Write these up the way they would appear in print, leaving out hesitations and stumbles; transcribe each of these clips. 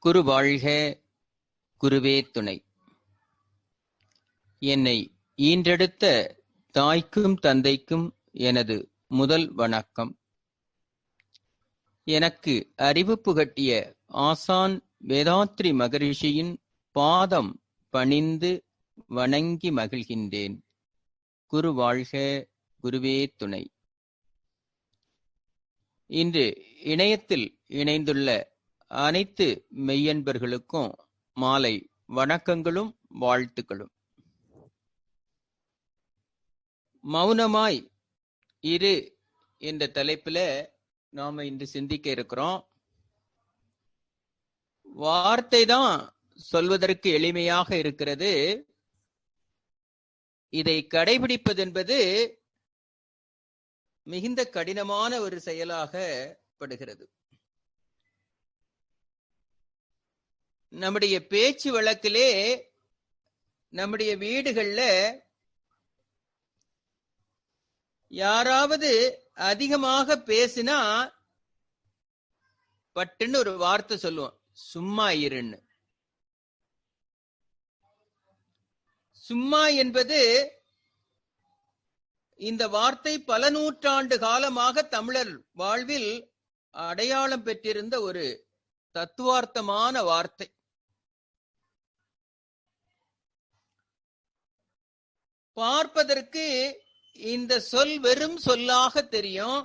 குரு வாழ்க, குருவே துணை. என்னை ஈன்றெடுத்த தாய்க்கும் தந்தைக்கும் எனது முதல் வணக்கம். எனக்கு அறிவு புகட்டிய ஆசான் வேதாத்ரி மகரிஷியின் பாதம் பணிந்து வணங்கி மகிழ்கின்றேன். குரு வாழ்க, குருவே துணை. இன்று இணையத்தில் இணைந்துள்ள அனைத்து மெய்யன்பர்களுக்கும் மாலை வணக்கங்களும் வாழ்த்துக்களும். மௌனமாய் இரு என்ற தலைப்பில் நாம இன்று சிந்திக்க இருக்கிறோம். வார்த்தை தான் சொல்வதற்கு எளிமையாக இருக்கிறது. இதை கடைபிடிப்பது என்பது மிகுந்த கடினமான ஒரு செயலாக படுகிறது. நம்முடைய பேச்சு வழக்கிலே, நம்முடைய வீடுகள்ல யாராவது அதிகமாக பேசினா பட்டுன்னு ஒரு வார்த்தை சொல்லுவோம், சும்மா இருன்னு. சும்மா என்பது இந்த வார்த்தை பல நூற்றாண்டு காலமாக தமிழர் வாழ்வில் அடையாளம் பெற்றிருந்த ஒரு தத்துவார்த்தமான வார்த்தை. பார்ப்பதற்கு இந்த சொல் வெறும் சொல்லாக தெரியும்.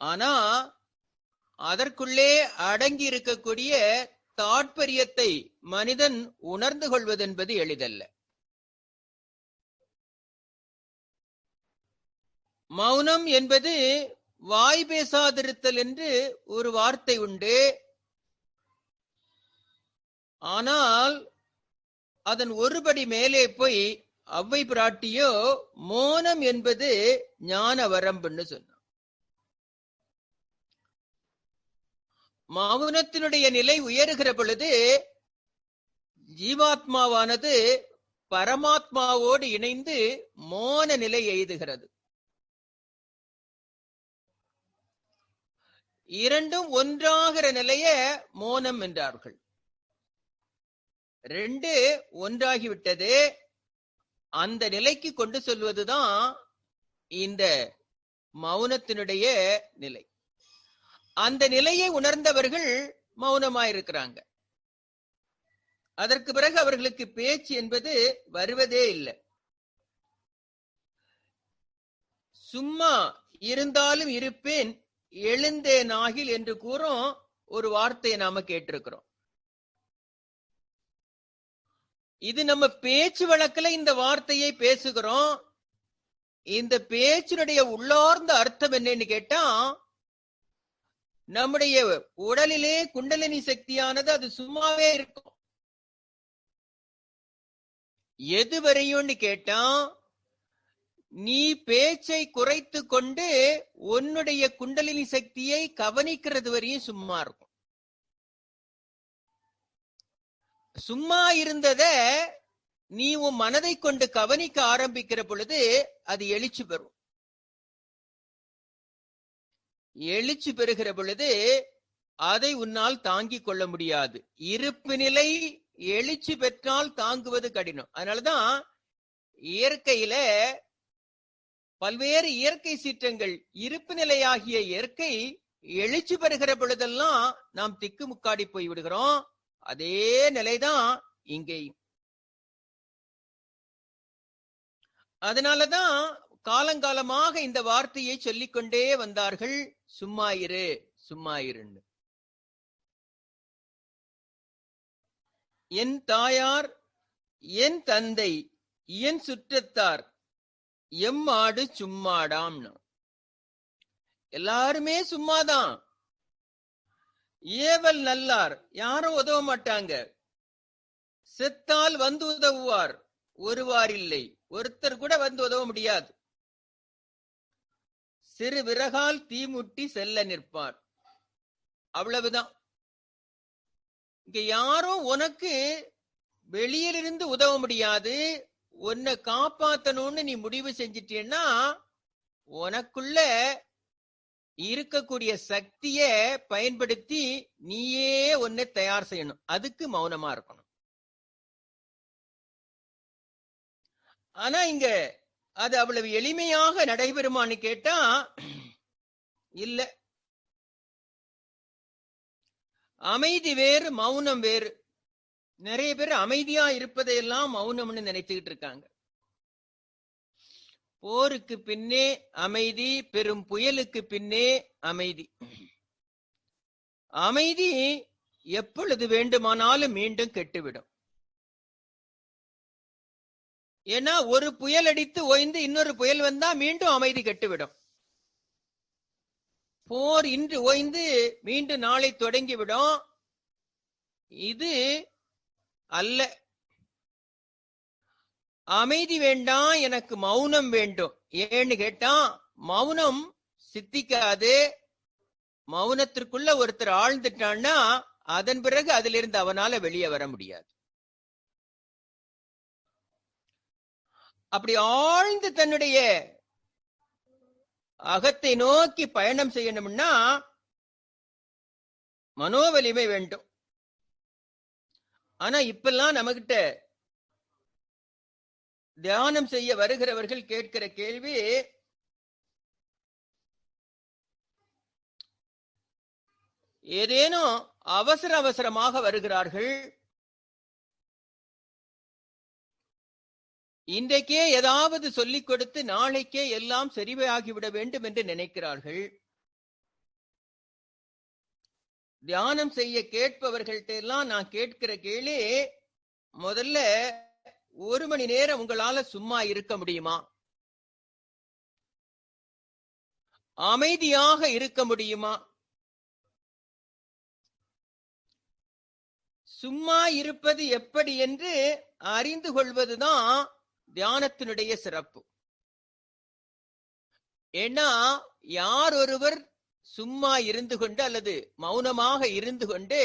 ஆனா அதற்குள்ளே அடங்கி இருக்கக்கூடிய தாற்பயத்தை மனிதன் உணர்ந்து கொள்வதென்பது எளிதல்ல. மௌனம் என்பது வாய் பேசாதிருத்தல் என்று ஒரு வார்த்தை உண்டு. ஆனால் அதன் ஒருபடி மேலே போய் அவ்வை பிராட்டியோ மௌனம் என்பது ஞான வரம்புன்னு சொன்னான். மௌனத்தினுடைய நிலை உயர்கிற பொழுது ஜீவாத்மாவானது பரமாத்மாவோடு இணைந்து மௌன நிலை எய்துகிறது. இரண்டும் ஒன்றாகிற நிலைய மௌனம் என்றார்கள். ரெண்டு ஒன்றாகிவிட்டது. அந்த நிலைக்கு கொண்டு சொல்வதுதான் இந்த மௌனத்தினுடைய நிலை. அந்த நிலையை உணர்ந்தவர்கள் மௌனமாயிருக்கிறாங்க. அதற்கு பிறகு அவர்களுக்கு பேச்சு என்பது வருவதே இல்லை. சும்மா இருந்தாலும் இருப்பேன் எழுந்தேன் ஆகில் என்று கூறும் ஒரு வார்த்தையை நாம கேட்டிருக்கிறோம். இது நம்ம பேச்சு வழக்குல இந்த வார்த்தையை பேசுகிறோம். இந்த பேச்சினுடைய உள்ளார்ந்த அர்த்தம் என்னன்னு கேட்டா, நம்முடைய உடலிலே குண்டலினி சக்தியானது அது சும்மாவே இருக்கும். எது வரையும்னு கேட்டா, நீ பேச்சை குறைத்து கொண்டு உன்னுடைய குண்டலினி சக்தியை கவனிக்கிறது வரையும் சும்மா இருக்கும். சும்மா இருந்தத நீ உன் மனதை கொண்டு கவனிக்க ஆரம்பிக்கிற பொழுது அது எழுச்சி பெறும். எழுச்சி பெறுகிற பொழுது அதை உன்னால் தாங்கிக் கொள்ள முடியாது. இருப்பு நிலை எழுச்சி பெற்றால் தாங்குவது கடினம். அதனாலதான் இயற்கையில பல்வேறு இயற்கை சீற்றங்கள், இருப்பு நிலையாகிய இயற்கை எழுச்சி பெறுகிற பொழுதெல்லாம் நாம் திக்கு முக்காடி போய் விடுகிறோம். அதே நிலைதான் இங்கேயும். அதனாலதான் காலங்காலமாக இந்த வார்த்தையை சொல்லிக்கொண்டே வந்தார்கள், சும்மா இரு, சும்மா இருன்னு. என் தாயார், என் தந்தை, என் சுற்றத்தார் எம்மாடு சும்மாடாம்னு. எல்லாருமே சும்மாதான். ஏவல் நல்லார், யாரும் உதவ மாட்டாங்க. செத்தால் வந்து உதவுவார், ஒருவார் இல்லை, ஒருத்தர் கூட வந்து உதவ முடியாது. சிறு விறகால் தீமுட்டி செல்ல நிற்பார், அவ்வளவுதான். இங்க யாரும் உனக்கு வெளியிலிருந்து உதவ முடியாது. உன்னை காப்பாத்தணும்னு நீ முடிவு செஞ்சிட்டேன்னா உனக்குள்ள இருக்கக்கூடிய சக்திய பயன்படுத்தி நீயே ஒன்னை தயார் செய்யணும். அதுக்கு மௌனமா இருக்கணும். ஆனா இங்க அது அவ்வளவு எளிமையாக நடைபெறுமான்னு கேட்டா இல்ல. அமைதி வேறு, மௌனம் வேறு. நிறைய பேர் அமைதியா இருப்பதையெல்லாம் மௌனம்னு நினைச்சுக்கிட்டு இருக்காங்க. போருக்கு பின்னே அமைதி, பெரும் புயலுக்கு பின்னே அமைதி. அமைதி எப்பொழுது வேண்டுமானாலும் மீண்டும் கெட்டுவிடும். ஏன்னா ஒரு புயல் அடித்து ஓய்ந்து இன்னொரு புயல் வந்தா மீண்டும் அமைதி கெட்டுவிடும். போர் இன்று ஓய்ந்து மீண்டும் நாளை தொடங்கிவிடும். இது அல்ல. அமைதி வேண்டாம், எனக்கு மௌனம் வேண்டும். ஏன்னு கேட்டா மௌனம் சித்திக்காது. மௌனத்திற்குள்ள ஒருத்தர் ஆழ்ந்துட்டான்னா அதன் பிறகு அதிலிருந்து அவனால வெளியே வர முடியாது. அப்படி ஆழ்ந்து தன்னுடைய அகத்தை நோக்கி பயணம் செய்யணும்னா மனோவலிமை வேண்டும். ஆனா இப்பெல்லாம் நம்மகிட்ட தியானம் செய்ய வருகிறவர்கள் கேட்கிற கேள்வி, ஏதேனும் அவசர அவசரமாக வருகிறார்கள், இன்றைக்கே ஏதாவது சொல்லிக் கொடுத்து நாளைக்கே எல்லாம் சரிவாகிவிட வேண்டும் என்று நினைக்கிறார்கள். தியானம் செய்ய கேட்பவர்கள்ட்ட எல்லாம் நான் கேட்கிற கேள்வி, முதல்ல 1 மணி நேரம் உங்களால சும்மா இருக்க முடியுமா? அமைதியாக இருக்க முடியுமா? சும்மா இருப்பது எப்படி என்று அறிந்து கொள்வதுதான் தியானத்தினுடைய சிறப்பு. ஏன்னா யார் ஒருவர் சும்மா இருந்து கொண்டு அல்லது மௌனமாக இருந்து கொண்டு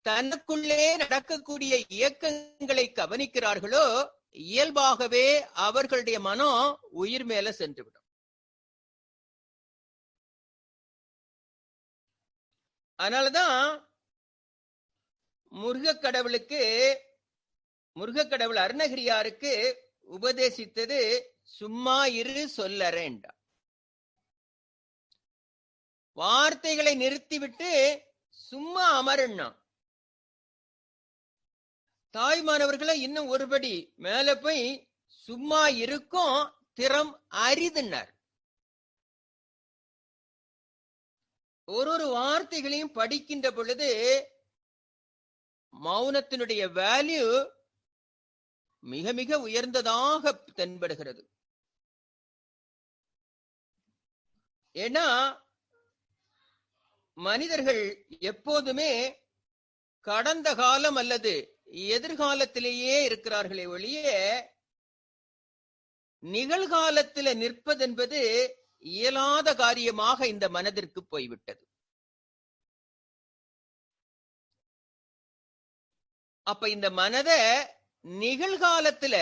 தனக்குள்ளே நடக்கக்கூடிய இயக்கங்களை கவனிக்கிறார்களோ இயல்பாகவே அவர்களுடைய மனம் உயிர் மேல சென்றுவிடும். அதனாலதான் முருகக்கடவுள் அருணகிரியாருக்கு உபதேசித்தது சும்மா இரு சொல்லறேன்டா. வார்த்தைகளை நிறுத்திவிட்டு சும்மா அமரண்ணா. தாய்மானவர்களை இன்னும் ஒருபடி மேல போய் சும்மா இருக்கும் திறம் அரிதுன்னார். ஒரு வார்த்தைகளையும் படிக்கின்ற பொழுது மௌனத்தினுடைய வேல்யூ மிக மிக உயர்ந்ததாக தென்படுகிறது. ஏன்னா மனிதர்கள் எப்போதுமே கடந்த காலம் அல்லது எதிர்காலத்திலேயே இருக்கிறார்களே ஒழிய நிகழ்காலத்தில் நிற்பதென்பது இயலாத காரியமாக இந்த மனதிற்கு போய்விட்டது. அப்ப இந்த மனதை நிகழ்காலத்துல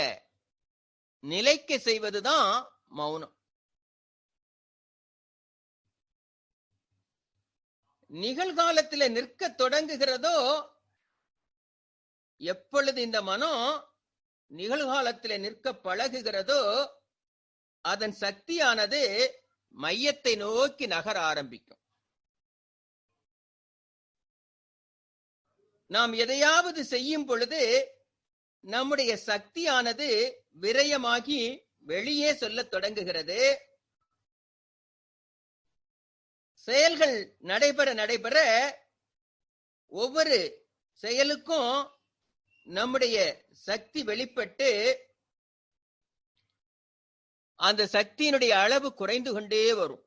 நிலைக்க செய்வதுதான் மௌனம். நிகழ்காலத்துல நிற்க தொடங்குகிறதோ எப்பொழுது இந்த மனம் நிகழ்காலத்துல நிற்க பழகுகிறதோ அதன் சக்தியானது மையத்தை நோக்கி நகர ஆரம்பிக்கும். நாம் எதையாவது செய்யும் பொழுது நம்முடைய சக்தியானது விரயமாகி வெளியே சொல்ல தொடங்குகிறது. செயல்கள் நடைபெற நடைபெற ஒவ்வொரு செயலுக்கும் நம்முடைய சக்தி வெளிப்பட்டு அந்த சக்தியினுடைய அளவு குறைந்து கொண்டே வரும்.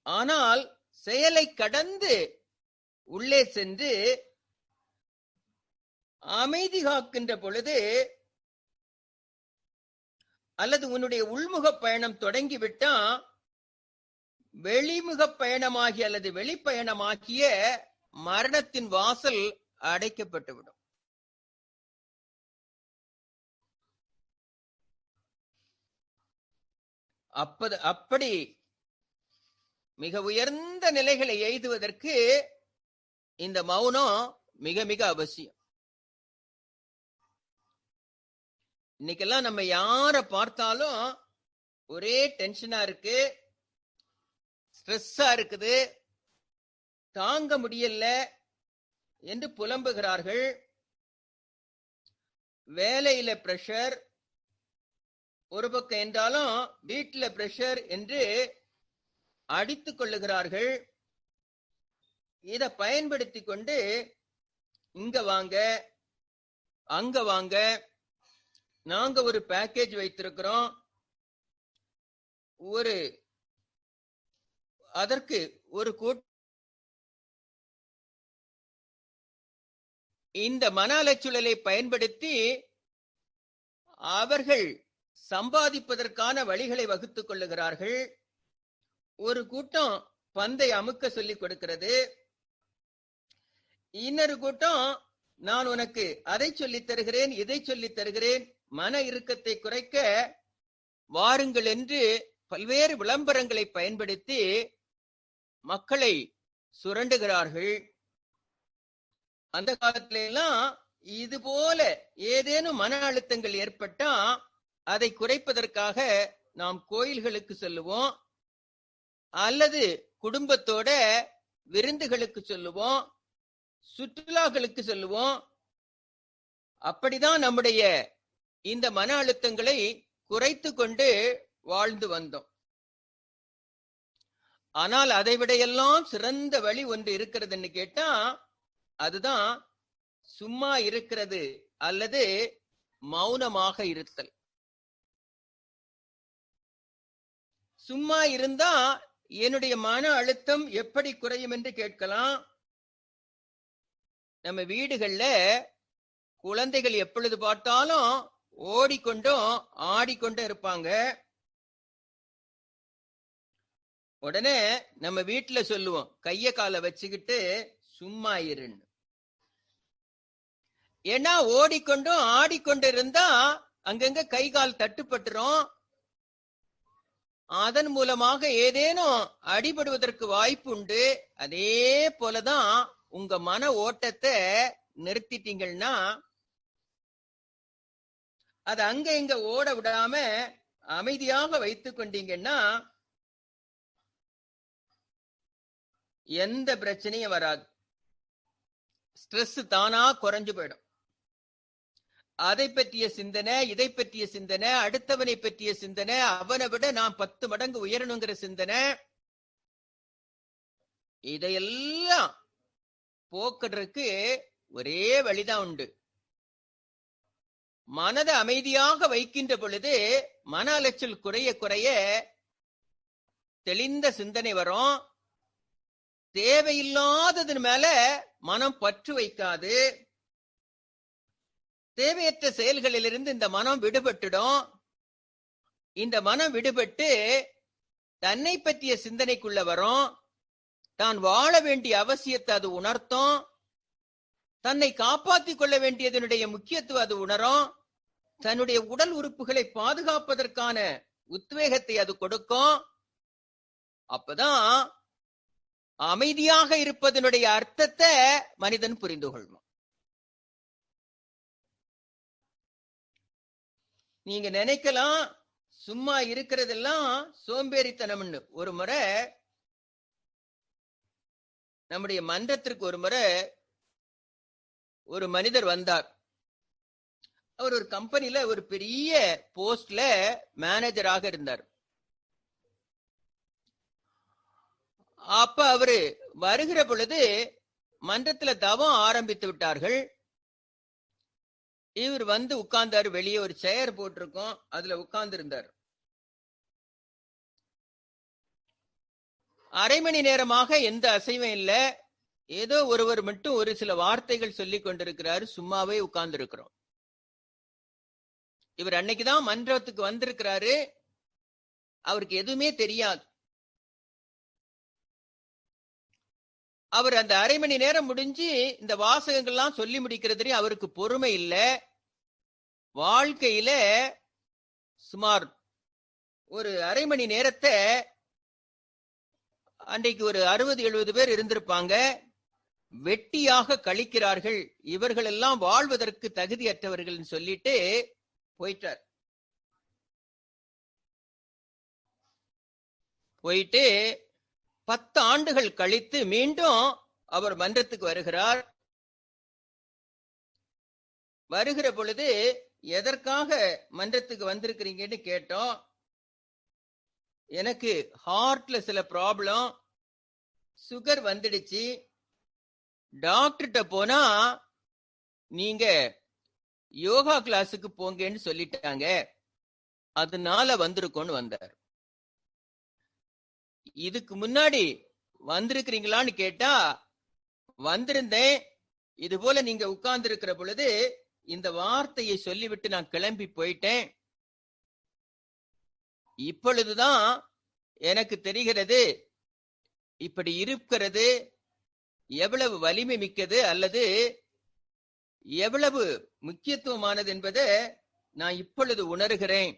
ஆனால் செயலை கடந்து உள்ளே சென்று அமைதி காக்கின்ற பொழுது அல்லது உன்னுடைய உள்முக பயணம் தொடங்கிவிட்டா வெளிமுக பயணமாகிய அல்லது வெளிப்பயணமாகிய மரணத்தின் வாசல் அடைக்கப்பட்டுவிடும். அப்படி மிக உயர்ந்த நிலைகளை எய்துவதற்கு இந்த மௌனம் மிக மிக அவசியம். இன்னைக்கெல்லாம் நம்ம யார பார்த்தாலும் ஒரே டென்ஷனா இருக்கு, ஸ்ட்ரெஸ்ஸா இருக்குது, தாங்க முடியல என்று புலம்புகிறார்கள். வேலையில பிரஷர் ஒரு பக்கம் என்றாலும் வீட்டுல பிரஷர் என்று அடித்துக் கொள்ளுகிறார்கள். இத பயன்படுத்தி கொண்டு இங்க வாங்க அங்க வாங்க, நாங்க ஒரு பேக்கேஜ் வைத்திருக்கிறோம், அதற்கு ஒரு இந்த மன அலைச்சூழலை பயன்படுத்தி அவர்கள் சம்பாதிப்பதற்கான வழிகளை வகுத்துக் கொள்ளுகிறார்கள். ஒரு கூட்டம் பந்தை அமுக்க சொல்லிக் கொடுக்கிறது, இன்னொரு கூட்டம் நான் உனக்கு அதை சொல்லித் தருகிறேன் இதை சொல்லித் தருகிறேன், மன இறுக்கத்தை குறைக்க வாருங்கள் என்று பல்வேறு விளம்பரங்களை பயன்படுத்தி மக்களை சுரண்டுகிறார்கள். அந்த காலத்துல எல்லாம் இது போல ஏதேனும் மன அழுத்தங்கள் ஏற்பட்டா அதை குறைப்பதற்காக நாம் கோயில்களுக்கு செல்லுவோம், அல்லது குடும்பத்தோட விருந்துகளுக்கு சொல்லுவோம், சுற்றுலாக்களுக்கு செல்லுவோம். அப்படிதான் நம்முடைய இந்த மன அழுத்தங்களை குறைத்து கொண்டு வாழ்ந்து வந்தோம். ஆனால் அதை விட எல்லாம் சிறந்த வழி ஒன்று இருக்கிறதுன்னு கேட்டா அதுதான் சும்மா இருக்கிறது அல்லது மௌனமாக இருத்தல். சும்மா இருந்தா என்னுடைய மன அழுத்தம் எப்படி குறையும் என்று கேட்கலாம். நம்ம வீடுகள்ல குழந்தைகள் எப்பொழுது பார்த்தாலும் ஓடிக்கொண்டும் ஆடிக்கொண்டும் இருப்பாங்க. உடனே நம்ம வீட்டுல சொல்லுவோம், கைய காலை வச்சுக்கிட்டு சும்மா இருன்னு. ஏன்னா ஓடிக்கொண்டும் ஆடிக்கொண்டு இருந்தா அங்கங்க கை கால் தட்டுப்பட்டுரும், அதன் மூலமாக ஏதேனும் அடிபடுவதற்கு வாய்ப்பு உண்டு. அதே போலதான் உங்க மன ஓட்டத்தை நிறுத்திட்டீங்கன்னா, அது அங்க இங்க ஓட விடாம அமைதியாக வைத்துக் கொண்டீங்கன்னா எந்த பிரச்சனையும் வராது. ஸ்ட்ரெஸ் தானா குறைஞ்சு போயிடும். அதை பற்றிய சிந்தனை, இதை பற்றிய சிந்தனை, அடுத்தவனை பற்றிய சிந்தனை, அவனை விட நான் 10 மடங்கு உயரணுங்கிற சிந்தனை, இதையெல்லாம் போக்குறதுக்கு ஒரே வழிதான் உண்டு. மனதை அமைதியாக வைக்கின்ற பொழுது மன அலைச்சல் குறைய குறைய தெளிந்த சிந்தனை வரும். தேவையில்லாததன் மேல மனம் பற்று வைக்காது. தேவையற்ற செயல்களிலிருந்து இந்த மனம் விடுபட்டுடும். இந்த மனம் விடுபட்டு தன்னை பற்றிய சிந்தனைக்குள்ள வரும். தான் வாழ வேண்டிய அவசியத்தை அது உணர்த்தும். தன்னை காப்பாற்றிக் கொள்ள வேண்டியதனுடைய முக்கியத்துவம் அது உணரும். தன்னுடைய உடல் உறுப்புகளை பாதுகாப்பதற்கான உத்வேகத்தை அது கொடுக்கும். அப்பதான் அமைதியாக இருப்பதனுடைய அர்த்தத்தை மனிதன் புரிந்து கொள்ளும். நீங்க நினைக்கலாம் சும்மா இருக்கிறதெல்லாம் சோம்பேறித்தனம்னு. ஒரு முறை நம்முடைய மன்றத்திற்கு ஒரு மனிதர் வந்தார். அவர் ஒரு கம்பெனில ஒரு பெரிய போஸ்ட்ல மேனேஜராக இருந்தார். அப்ப அவரு வருகிற பொழுது மன்றத்துல தவம் ஆரம்பித்து விட்டார்கள். இவர் வந்து உட்கார்ந்தாரு. வெளியே ஒரு சேர் போட்டிருக்கோம், அதுல உட்கார்ந்து இருந்தார். அரை மணி நேரமாக எந்த அசைவும் இல்ல. ஏதோ ஒருவர் மட்டும் ஒரு சில வார்த்தைகள் சொல்லி கொண்டிருக்கிறாரு. சும்மாவே உட்கார்ந்து இருக்கிறோம். இவர் அன்னைக்குதான் மன்றத்துக்கு வந்திருக்கிறாரு. அவருக்கு எதுவுமே தெரியாது. அவர் அந்த அரை மணி நேரம் முடிஞ்சு இந்த வாசகங்கள்லாம் சொல்லி முடிக்கிறது அவருக்கு பொறுமை இல்லை. வாழ்க்கையில சுமார் ஒரு அரை மணி நேரத்தை அன்றைக்கு ஒரு 60-70 பேர் இருந்திருப்பாங்க, வெட்டியாக கழிக்கிறார்கள், இவர்கள் எல்லாம் வாழ்வதற்கு தகுதியற்றவர்கள் சொல்லிட்டு போயிட்டார். போயிட்டு 10 ஆண்டுகள் கழித்து மீண்டும் அவர் மன்றத்துக்கு வருகிறார். வருகிற பொழுது எதற்காக மன்றத்துக்கு வந்திருக்கிறீங்கன்னு கேட்டோம். எனக்கு ஹார்ட்ல சில ப்ராப்ளம், சுகர் வந்துடுச்சு, டாக்டர்கிட்ட போனா நீங்க யோகா கிளாஸுக்கு போங்கன்னு சொல்லிட்டாங்க, அதனால வந்திருக்கோன்னு வந்தார். இதுக்கு முன்னாடி வந்திருக்கிறீங்களான்னு கேட்டா, வந்திருந்தேன், இது போல நீங்க உட்கார்ந்து இருக்கிற பொழுது இந்த வார்த்தையை சொல்லிவிட்டு நான் கிளம்பி போயிட்டேன். இப்பொழுதுதான் எனக்கு தெரிகிறது இப்படி இருக்கிறது எவ்வளவு வலிமை மிக்கது அல்லது எவ்வளவு முக்கியத்துவமானது என்பதை நான் இப்பொழுது உணர்கிறேன்.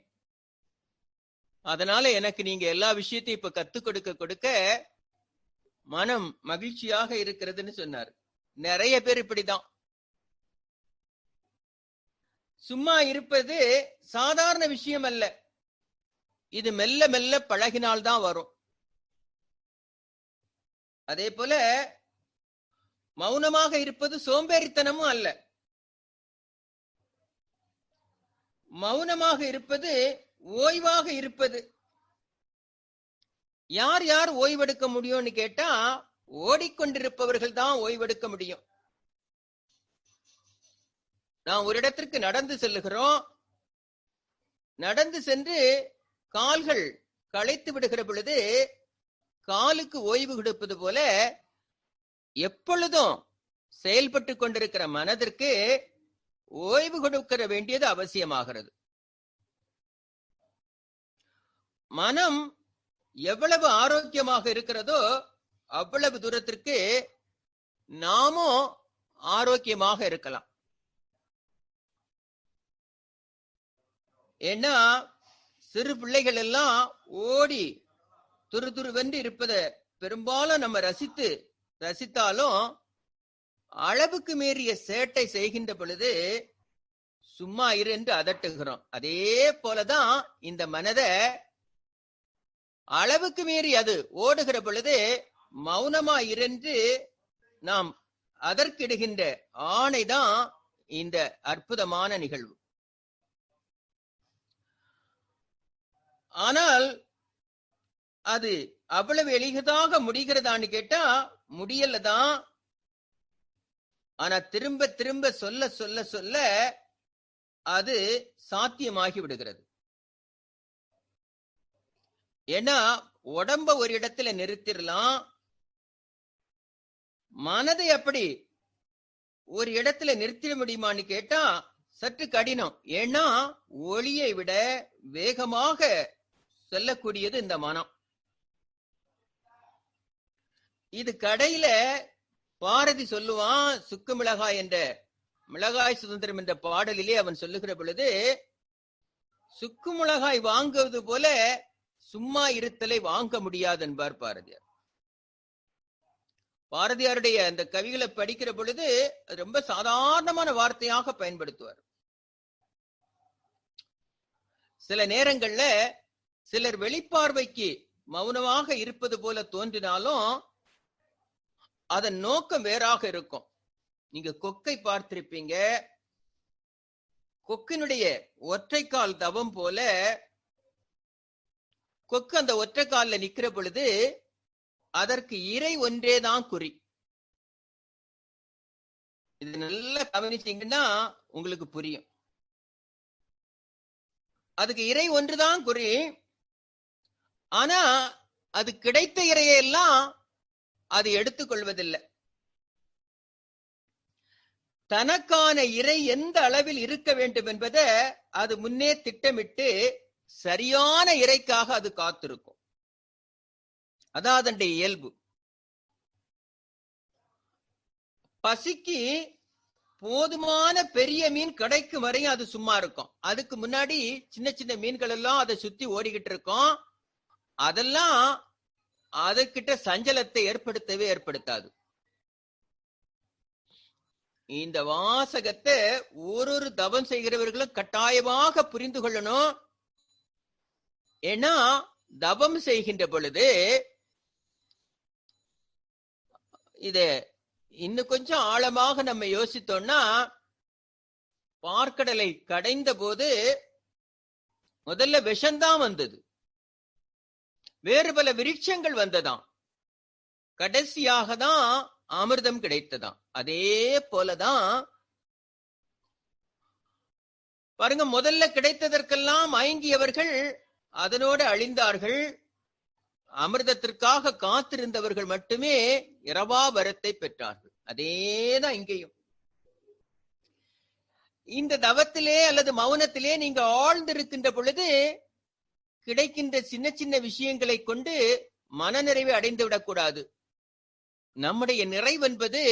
அதனால எனக்கு நீங்க எல்லா விஷயத்தையும் இப்ப கத்துக் கொடுக்க மனம் மகிழ்ச்சியாக இருக்கிறதுன்னு சொன்னார். நிறைய பேர் இப்படிதான். சும்மா இருப்பது சாதாரண விஷயம் அல்ல, இது மெல்ல மெல்ல பழகினால்தான் வரும். அதே போல மௌனமாக இருப்பது சோம்பேறித்தனமும் அல்ல, மௌனமாக இருப்பது ஓய்வாக இருப்பது. யார் யார் ஓய்வெடுக்க முடியும்னு கேட்டா, ஓடிக்கொண்டிருப்பவர்கள் தான் ஓய்வெடுக்க முடியும். நான் ஒரு இடத்திற்கு நடந்து செல்லுகிறோம், நடந்து சென்று கால்கள் களைத்து விடுகிற பொழுது காலுக்கு ஓய்வு கொடுப்பது போல எப்பொழுதும் செயல்பட்டு கொண்டிருக்கிற மனதிற்கு ஓய்வு கொடுக்க வேண்டியது அவசியமாகிறது. மனம் எவ்வளவு ஆரோக்கியமாக இருக்கிறதோ அவ்வளவு தூரத்திற்கு நாமும் ஆரோக்கியமாக இருக்கலாம். ஏன்னா சிறு பிள்ளைகள் எல்லாம் ஓடி துருதுருவென்று இருப்பதை பெரும்பாலும் நம்ம ரசித்தாலும் அளவுக்கு மீறிய சேட்டை செய்கின்ற பொழுது சும்மா இரு என்று அதட்டுகிறோம். அதே போலதான் இந்த மனதை அளவுக்கு மீறி அது ஓடுகிற பொழுது மௌனமா இருந்து நாம் அதற்கிடுகின்ற ஆணைதான் இந்த அற்புதமான நிகழ்வு. ஆனால் அது அவ்வளவு எளிதாக முடிகிறதான்னு கேட்டா முடியலதான். ஆனா திரும்ப திரும்ப சொல்ல சொல்ல சொல்ல அது சாத்தியமாகி விடுகிறது. ஏன்னா உடம்ப ஒரு இடத்துல நிறுத்திடலாம், மனதை அப்படி ஒரு இடத்துல நிறுத்திட முடியுமான்னு கேட்டா சற்று கடினம். ஏன்னா ஒளியை விட வேகமாக செல்லக்கூடியது இந்த மனம். இது கடையில பாரதி சொல்லுவான், சுக்கு மிளகாய் என்ற மிளகாய் சுதந்திரம் என்ற பாடலிலே அவன் சொல்லுகிற பொழுது, சுக்கு மிளகாய் வாங்குவது போல சும்மா இருத்தலை வாங்க முடியாது என்பார் பாரதியார். பாரதியாருடைய அந்த கவிகளை படிக்கிற பொழுது ரொம்ப சாதாரணமான வார்த்தையாக பயன்படுத்துவார். சில நேரங்கள்ல சிலர் வெளிப்பார்வைக்கு மௌனமாக இருப்பது போல தோன்றினாலும் அதன் நோக்கம் வேறாக இருக்கும். நீங்க கொக்கை பார்த்திருப்பீங்க, கொக்கினுடைய ஒற்றைக்கால் தவம் போல கொக்கு அந்த ஒற்றைக்கால்ல நிக்கிற பொழுது அதற்கு இறை ஒன்றேதான் குறி. இது நல்லா கவனிச்சீங்கன்னா உங்களுக்கு புரியும். அதுக்கு இறை ஒன்றுதான் குறி. ஆனா அது கிடைத்த இறையெல்லாம் அது எடுத்துக்கொள்வதில்லை. தனக்கான இறை எந்த அளவில் இருக்க வேண்டும் என்பதை அது முன்னே திட்டமிட்டு சரியான இறைக்காக அது காத்திருக்கும். அதான் அதனுடைய இயல்பு. பசிக்கு போதுமான பெரிய மீன் கிடைக்கும் வரையும் அது சும்மா இருக்கும். அதுக்கு முன்னாடி சின்ன சின்ன மீன்கள் எல்லாம் அதை சுத்தி ஓடிக்கிட்டு இருக்கும். அதெல்லாம் அதுகிட்ட சஞ்சலத்தை ஏற்படுத்தவே ஏற்படுத்தாது. இந்த வாசகத்தை ஒரு தவம் செய்கிறவர்களும் கட்டாயமாக புரிந்து கொள்ளணும். ஏன்னா தவம் செய்கின்ற பொழுது இத இன்னும் கொஞ்சம் ஆழமாக நம்ம யோசித்தோம்னா, பார்க்கடலை கடைந்த போது முதல்ல விஷம்தான் வந்தது, வேறு பல விருட்சங்கள் வந்ததாம், கடைசியாக தான் அமிர்தம் கிடைத்ததாம். அதே போலதான் பாருங்க, முதல்ல கிடைத்ததற்கெல்லாம் மயங்கியவர்கள் அதனோடு அழிந்தார்கள். அமிர்தத்திற்காக காத்திருந்தவர்கள் மட்டுமே இரவா வரத்தை பெற்றார்கள். அதேதான் இங்கேயும். இந்த தவத்திலே அல்லது மௌனத்திலே நீங்க ஆழ்ந்திருக்கின்ற பொழுது கிடைக்கின்ற சின்ன சின்ன விஷயங்களை கொண்டு மனநிறைவை அடைந்து விடக்கூடாது. நம்முடைய நிறைவென்பது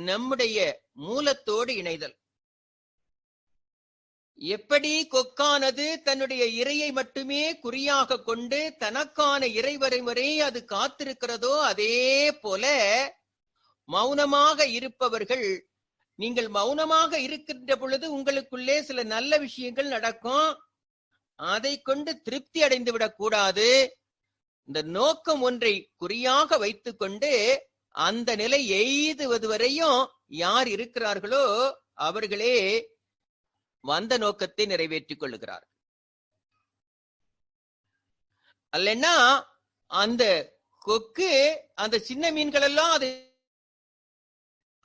நம்முடைய மூலத்தோடு இணைதல். எப்படி கொக்கானது தன்னுடைய இரையை மட்டுமே குறியாக கொண்டு தனக்கான இறைவரை வரை அது காத்திருக்கிறதோ, அதே போல மௌனமாக இருப்பவர்கள், நீங்கள் மௌனமாக இருக்கின்ற பொழுது உங்களுக்குள்ளே சில நல்ல விஷயங்கள் நடக்கும். அதை கொண்டு திருப்தி அடைந்து விடக்கூடாது. இந்த நோக்கம் ஒன்றை குறியாக வைத்துக் கொண்டு அந்த நிலை எய்துவது வரையும் யார் இருக்கிறார்களோ அவர்களே வந்த நோக்கத்தை நிறைவேற்றிக் கொள்ளுகிறார். அல்லன்னா அந்த கொக்கு அந்த சின்ன மீன்கள் எல்லாம்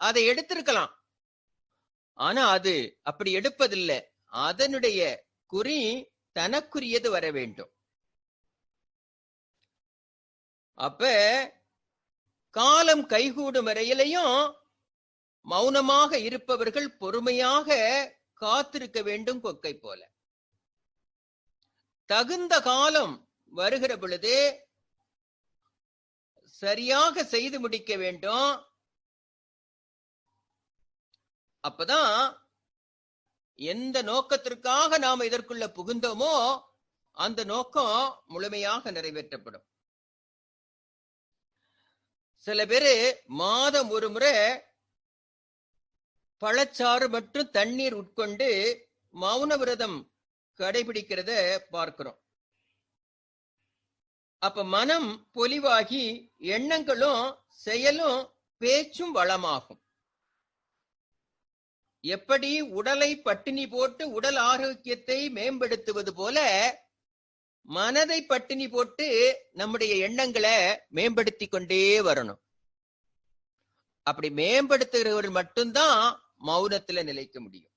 அதை எடுத்திருக்கலாம். ஆனா அது அப்படி எடுப்பதில்லை. அதனுடைய குறி தனக்குரியது வர வேண்டும். அப்ப காலம் கைகூடும் வரையிலையும் மௌனமாக இருப்பவர்கள் பொறுமையாக காத்திருக்க வேண்டும். கொக்கை போல தகுந்த காலம் வருகிற பொழுது சரியாக செய்து முடிக்க வேண்டும். அப்பதான் எந்த நோக்கத்திற்காக நாம் இதற்குள்ள புகுந்தோமோ அந்த நோக்கம் முழுமையாக நிறைவேற்றப்படும். சில பேரு மாதம் ஒரு முறை பழச்சாறு மற்றும் தண்ணீர் உட்கொண்டு மௌன விரதம் கடைபிடிக்கிறத பார்க்கிறோம். அப்ப மனம் பொலிவாகி எண்ணங்களும் செயலும் பேச்சும் வளமாகும். எப்படி உடலை பட்டினி போட்டு உடல் ஆரோக்கியத்தை மேம்படுத்துவது போல மனதை பட்டினி போட்டு நம்முடைய எண்ணங்களை மேம்படுத்தி கொண்டே வரணும். அப்படி மேம்படுத்துகிறவர்கள் மட்டும்தான் மௌனத்துல நிலைக்க முடியும்.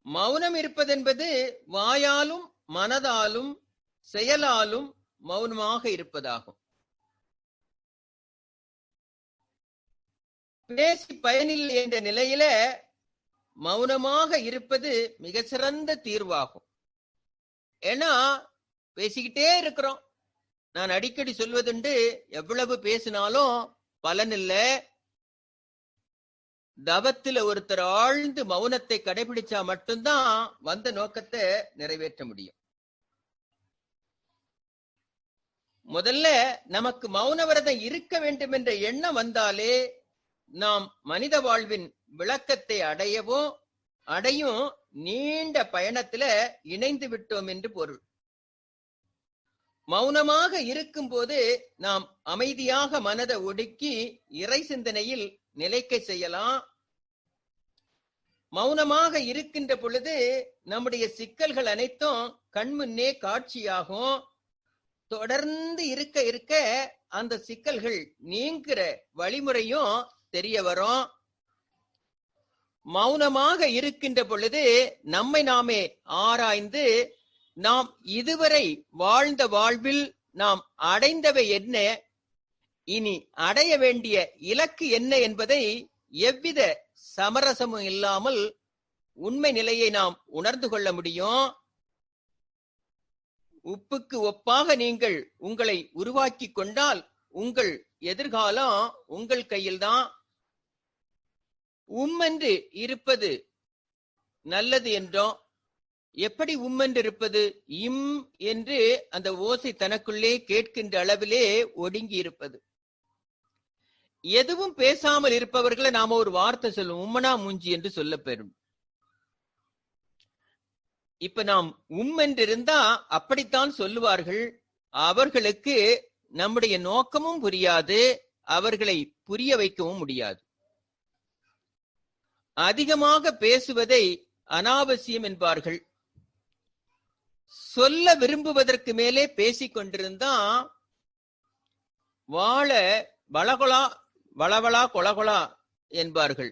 மௌனம் இருப்பது என்பது வாயாலும் மனதாலும் செயலாலும் மௌனமாக இருப்பதாகும். பேசி பயனில்லை என்ற நிலையில மௌனமாக இருப்பது மிக சிறந்த தீர்வாகும். ஏன்னா பேசிக்கிட்டே இருக்கிறோம். நான் அடிக்கடி சொல்வதுண்டு, எவ்வளவு பேசினாலும் பலன் இல்லை. தவத்துல ஒருத்தர் ஆழ்ந்து மௌனத்தை கடைபிடிச்சா மட்டும்தான் வந்த நோக்கத்தை நிறைவேற்ற முடியும். முதல்ல நமக்கு மௌன விரதம் இருக்க வேண்டும் என்ற எண்ணம் வந்தாலே நாம் மனித வாழ்வின் விளக்கத்தை அடையும் நீண்ட பயணத்துல இணைந்து விட்டோம் என்று பொருள். மௌனமாக இருக்கும் போது நாம் அமைதியாக மனதை ஒடுக்கி இறை சிந்தனையில் நிலைக்க செய்யலாம். மௌனமாக இருக்கின்ற பொழுது நம்முடைய சிக்கல்கள் அனைத்தும் கண்முன்னே காட்சியாகும். தொடர்ந்து இருக்க இருக்க அந்த சிக்கல்கள் நீங்கிற வழிமுறையும் தெரிய வரும். மௌனமாக இருக்கின்ற பொழுது நம்மை நாமே ஆராய்ந்து நாம் இதுவரை வாழ்ந்த வாழ்வில் நாம் அடைந்தவை என்ன, இனி அடைய வேண்டிய இலக்கு என்ன என்பதை எவ்வித சமரசமும் இல்லாமல் உண்மை நிலையை நாம் உணர்ந்து கொள்ள முடியும். உப்புக்கு ஒப்பாக நீங்கள் உங்களை உருவாக்கி கொண்டால் உங்கள் எதிர்காலம் உங்கள் கையில்தான். என்று இருப்பது நல்லது என்றோம். எப்படி என்று இருப்பது? இம் என்று அந்த ஓசை தனக்குள்ளே கேட்கின்ற அளவிலே ஒடுங்கி இருப்பது. எதுவும் பேசாமல் இருப்பவர்களை நாம ஒரு வார்த்தை சொல்லுவோம், உம்மனா மூஞ்சி என்று சொல்ல பெறும். இப்ப நாம் என்று இருந்தா அப்படித்தான் சொல்லுவார்கள். அவர்களுக்கு நம்முடைய நோக்கமும் புரியாது, அவர்களை புரிய வைக்கவும் முடியாது. அதிகமாக பேசுவதை அனாவசியம் என்பார்கள். சொல்ல விரும்புவதற்கு மேலே பேசிக் கொண்டிருந்தா வாழ வளகொலா வளவளா கொலகொலா என்பார்கள்.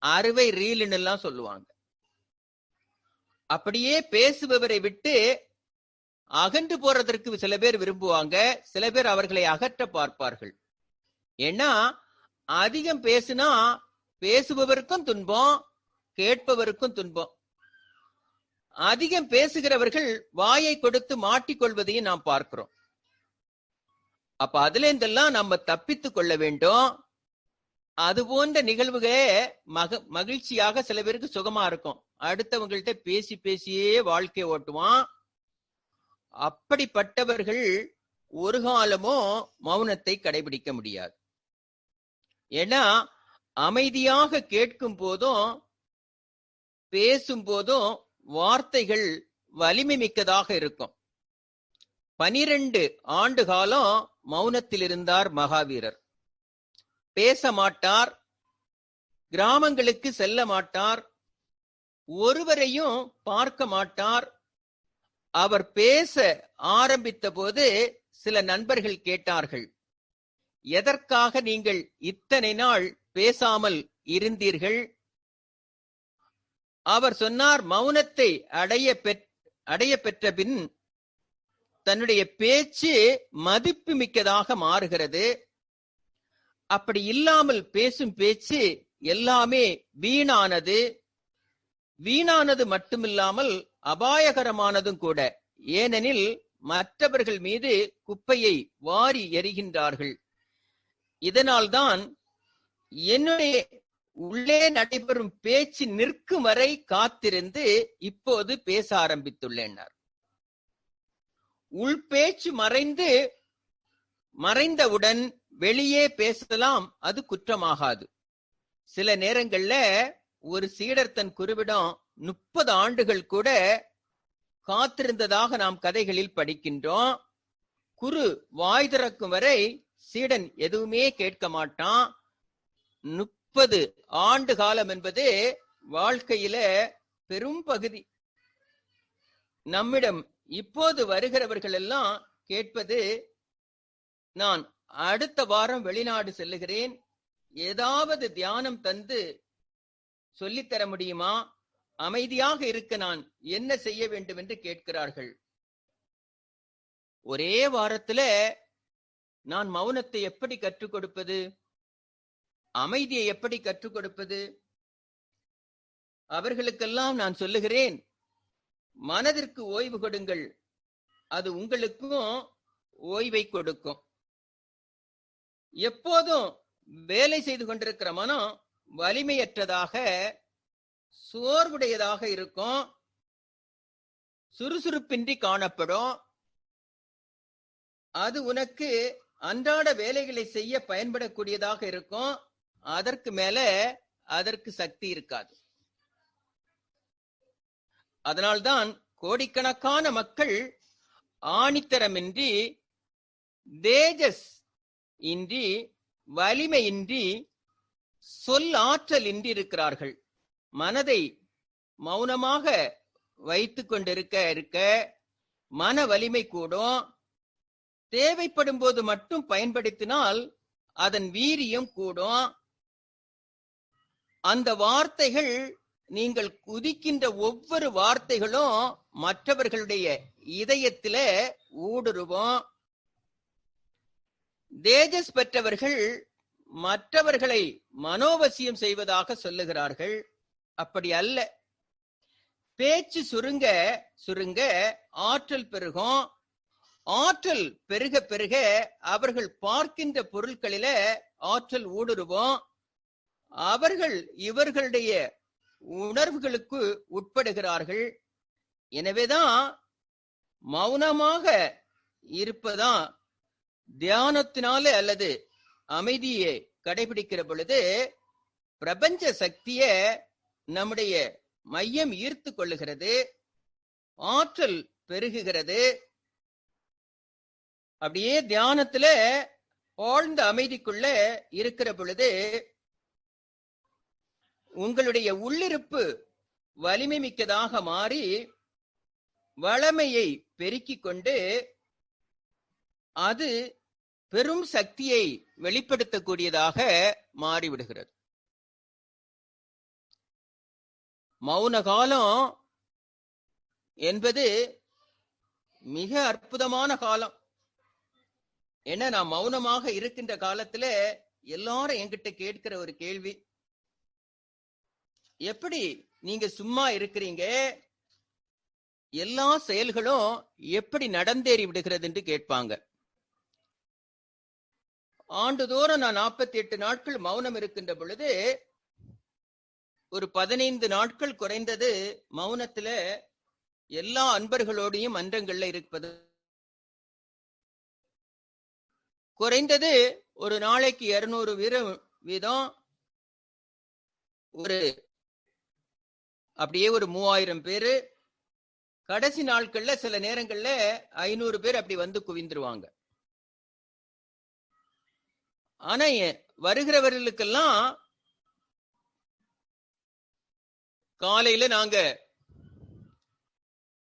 அறுவை ரீல்னு எல்லாம் சொல்லுவாங்க. அப்படியே பேசுபவரை விட்டு அகன்று போறதற்கு சில பேர் விரும்புவாங்க, சில பேர் அவர்களை அகற்ற பார்ப்பார்கள். ஏன்னா அதிகம் பேசுனா பேசுபவருக்கும் துன்பம், கேட்பவருக்கும் துன்பம். அதிகம் பேசுகிறவர்கள் வாயை கொடுத்து மாட்டிக்கொள்வதையும் நாம் பார்க்கிறோம். அப்ப அதுல இருந்தெல்லாம் நம்ம தப்பித்துக் கொள்ள வேண்டும். அது போன்ற நிகழ்வுகளே மகிழ்ச்சியாக சில பேருக்கு சுகமா இருக்கும். அடுத்தவங்கள்ட்ட பேசி பேசியே வாழ்க்கை ஓட்டுவான். அப்படிப்பட்டவர்கள் ஒரு காலமும் மௌனத்தை கடைபிடிக்க முடியாது. ஏன்னா அமைதியாக கேட்கும் போதும் பேசும் போதும் வார்த்தைகள் வலிமை மிக்கதாக இருக்கும். 12 ஆண்டு காலம் மௌனத்தில் இருந்தார் மகாவீரர். பேச மாட்டார், கிராமங்களுக்கு செல்ல மாட்டார், ஒருவரையும் பார்க்க மாட்டார். அவர் பேச ஆரம்பித்த போது சில நண்பர்கள் கேட்டார்கள், எதற்காக நீங்கள் இத்தனை நாள் பேசாமல் இருந்தீர்கள்? அவர் சொன்னார், மௌனத்தை அடைய பெற்ற பின் தன்னுடைய பேச்சு மதிப்பு மிக்கதாக மாறுகிறது. அப்படி இல்லாமல் பேசும் பேச்சு எல்லாமே வீணானது. வீணானது மட்டுமில்லாமல் அபாயகரமானதும் கூட. ஏனெனில் மற்றவர்கள் மீது குப்பையை வாரி எறிகின்றார்கள். இதனால்தான் என்னுடைய உள்ளே நடைபெறும் பேச்சு நிற்கும் வரை காத்திருந்து இப்போது பேச ஆரம்பித்துள்ளேன். உள் பேச்சு மறைந்தவுடன் வெளியே பேசலாம், அது குற்றமாகாது. சில நேரங்கள்ல ஒரு சீடர் தன் குருவிடம் 30 ஆண்டுகள் கூட காத்திருந்ததாக நாம் கதைகளில் படிக்கின்றோம். குரு வாய் திறக்கும் வரை சீடன் எதுவுமே கேட்க மாட்டான். 30 ஆண்டு காலம் என்பது வாழ்க்கையில பெரும் பகுதி. நம்மிடம் இப்போது வருகிறவர்கள் எல்லாம் கேட்பது, நான் அடுத்த வாரம் வெளிநாடு செல்லுகிறேன், ஏதாவது தியானம் தந்து சொல்லித்தர முடியுமா? அமைதியாக இருக்க நான் என்ன செய்ய வேண்டும் என்று கேட்கிறார்கள். ஒரே வாரத்துல நான் மௌனத்தை எப்படி கற்றுக் கொடுப்பது? அமைதியை எப்படி கற்றுக் கொடுப்பது? அவர்களுக்கெல்லாம் நான் சொல்லுகிறேன், மனதிற்கு ஓய்வு கொடுங்கள், அது உங்களுக்கும் ஓய்வை கொடுக்கும். எப்போதும் வேலை செய்து கொண்டிருக்கிற மனம் வலிமையற்றதாக, சோர்வுடையதாக இருக்கும், சுறுசுறுப்பின்றி காணப்படும். அது உனக்கு அன்றாட வேலைகளை செய்ய பயன்படக்கூடியதாக இருக்கும். அதற்கு மேல அதற்கு சக்தி இருக்காது. அதனால்தான் கோடிக்கணக்கான மக்கள் ஆணித்தரமின்றி, தேஜஸ் இன்றி, வலிமையின்றி, சொல் ஆற்றல் இன்றி இருக்கிறார்கள். மனதை மௌனமாக வைத்துக் கொண்டிருக்க மன வலிமை கூடும். தேவைப்படும் போது மட்டும் பயன்படுத்தினால் அதன் வீரியம் கூடும். அந்த வார்த்தைகள், நீங்கள் குதிக்கின்ற ஒவ்வொரு வார்த்தைகளும் மற்றவர்களுடைய இதயத்தில ஊடுருவும். தேஜஸ் பெற்றவர்கள் மற்றவர்களை மனோவசியம் செய்வதாக சொல்லுகிறார்கள். அப்படி அல்ல. பேச்சு சுருங்க சுருங்க ஆற்றல் பெருகும். ஆற்றல் பெருக பெருக அவர்கள் பார்க்கின்ற பொருட்களில ஆற்றல் ஊடுருவும். அவர்கள் இவர்களுடைய உணர்வுகளுக்கு உட்படுகிறார்கள். எனவேதான் மௌனமாக இருப்பதா தியானத்தினால அல்லது அமைதியை கடைபிடிக்கிற பொழுது பிரபஞ்ச சக்திய நம்முடைய மையம் ஈர்த்து கொள்ளுகிறது, ஆற்றல் பெருகுகிறது. அப்படியே தியானத்துல ஆழ்ந்த அமைதிக்குள்ள இருக்கிற பொழுது உங்களுடைய உள்ளிருப்பு வலிமை மிக்கதாக மாறி வளமையை பெருக்கிக் கொண்டு அது பெரும் சக்தியை வெளிப்படுத்தக்கூடியதாக மாறிவிடுகிறது. மௌன காலம் என்பது மிக அற்புதமான காலம். ஏன்னா நான் மௌனமாக இருக்கின்ற காலத்துல எல்லாரும் என்கிட்ட கேட்கிற ஒரு கேள்வி, எப்படி நீங்க சும்மா இருக்கிறீங்க, எல்லா செயல்களும் எப்படி நடந்தேறி விடுகிறது என்று கேட்பாங்க. ஆண்டுதோறும் நான் 48 நாட்கள் மௌனம் இருக்கின்ற பொழுது ஒரு 15 நாட்கள் குறைந்தது மௌனத்துல எல்லா அன்பர்களோடையும் மன்றங்கள்ல இருப்பது, குறைந்தது ஒரு நாளைக்கு 200 வீதம் ஒரு அப்படியே ஒரு 3000 பேரு, கடைசி நாட்கள்ல சில நேரங்கள்ல 500 பேர் அப்படி வந்து குவிந்துருவாங்க. ஆனா வருகிறவர்களுக்கெல்லாம் காலையில நாங்க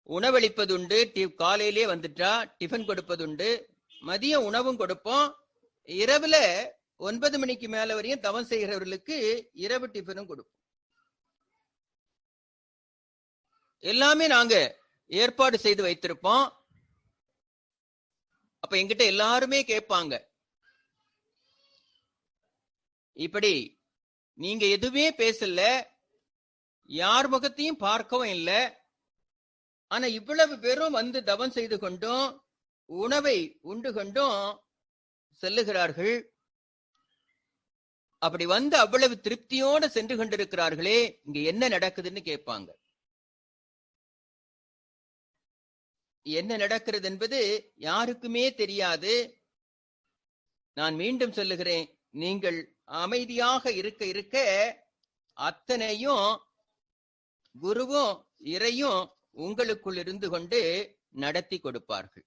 உணவளிப்பதுண்டு, காலையிலே வந்துட்டா டிஃபன் கொடுப்பதுண்டு, மதியம் உணவும் கொடுப்போம், இரவுல 9 மணிக்கு மேல வரையும் தவம் செய்கிறவர்களுக்கு இரவு டிஃபனும் கொடுப்போம். எல்லாமே நாங்க ஏற்பாடு செய்து வைத்திருப்போம். அப்ப என்கிட்ட எல்லாருமே கேட்பாங்க, இப்படி நீங்க எதுவுமே பேசல, யார் முகத்தையும் பார்க்கவும் இல்லை, ஆனா இவ்வளவு பேரும் வந்து தவம் செய்து கொண்டும் உணவை உண்டு கொண்டும் செல்லுகிறார்கள், அப்படி வந்து அவ்வளவு திருப்தியோடு சென்று கொண்டிருக்கிறார்களே, இங்க என்ன நடக்குதுன்னு கேட்பாங்க. என்ன நடக்கிறது என்பது யாருக்குமே தெரியாது. நான் மீண்டும் சொல்லுகிறேன், நீங்கள் அமைதியாக இருக்க இருக்க அத்தனையும் குருவும் இறையும் உங்களுக்குள் இருந்து கொண்டு நடத்தி கொடுப்பார்கள்.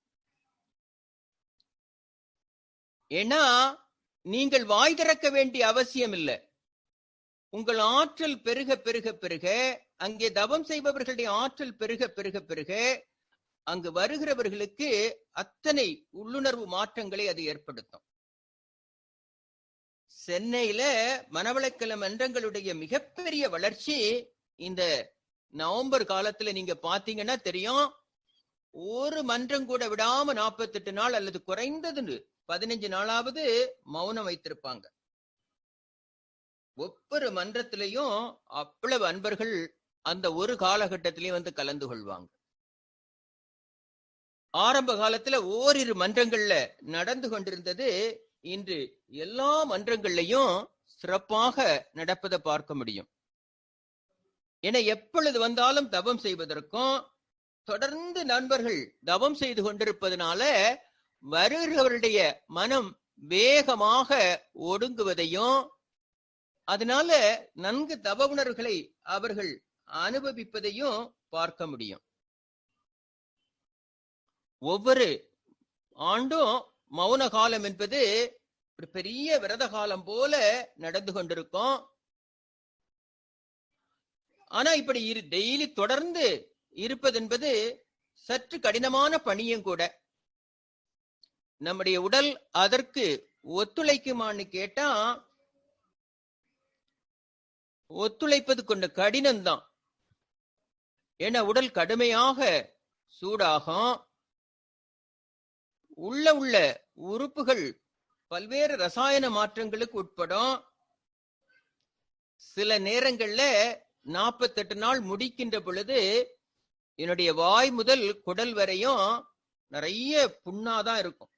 ஏன்னா நீங்கள் வாய் திறக்க வேண்டிய அவசியம் இல்லை. உங்கள் ஆற்றல் பெருக பெருக பெருக, அங்கே தவம் செய்பவர்களுடைய ஆற்றல் பெருக பெருக பெருக அங்கு வருகிறவர்களுக்கு அத்தனை உள்ளுணர்வு மாற்றங்களை அது ஏற்படுத்தும். சென்னையில மனவளக்கல மன்றங்களுடைய மிகப்பெரிய வளர்ச்சி இந்த நவம்பர் காலத்துல நீங்க பாத்தீங்கன்னா தெரியும். ஒரு மன்றம் கூட விடாம 48 நாள் அல்லது குறைந்தது 15 நாளாவது மௌனம் வைத்திருப்பாங்க. ஒவ்வொரு மன்றத்திலையும் அவ்வளவு அன்பர்கள் அந்த ஒரு காலகட்டத்திலையும் வந்து கலந்து கொள்வாங்க. ஆரம்ப காலத்துல ஓரிரு மன்றங்கள்ல நடந்து கொண்டிருந்தது, இன்று எல்லா மன்றங்கள்லையும் சிறப்பாக நடப்பதை பார்க்க முடியும். என எப்பொழுது வந்தாலும் தவம் செய்வதற்கும் தொடர்ந்து நண்பர்கள் தவம் செய்து கொண்டிருப்பதனால வருகிறவருடைய மனம் வேகமாக ஒடுங்குவதையும், அதனால நன்கு தவ உணர்வுகளை அவர்கள் அனுபவிப்பதையும் பார்க்க முடியும். ஒவ்வொரு ஆண்டும் மௌன காலம் என்பது ஒரு பெரிய விரத காலம் போல நடந்து கொண்டிருக்கும். ஆனா இப்படி டெய்லி தொடர்ந்து இருப்பது என்பது சற்று கடினமான பணியும் கூட. நம்முடைய உடல் அதற்கு ஒத்துழைக்குமான்னு கேட்டா ஒத்துழைப்பது கொண்ட கடினம்தான். ஏன்னா உடல் கடுமையாக சூடாகும், உள்ள உறுப்புகள் பல்வேறு ரசாயன மாற்றங்களுக்கு உட்படும். சில நேரங்கள்ல 48 நாள் முடிக்கின்ற பொழுது என்னுடைய வாய் முதல் குடல் வரையும் நிறைய புண்ணாதான் இருக்கும்.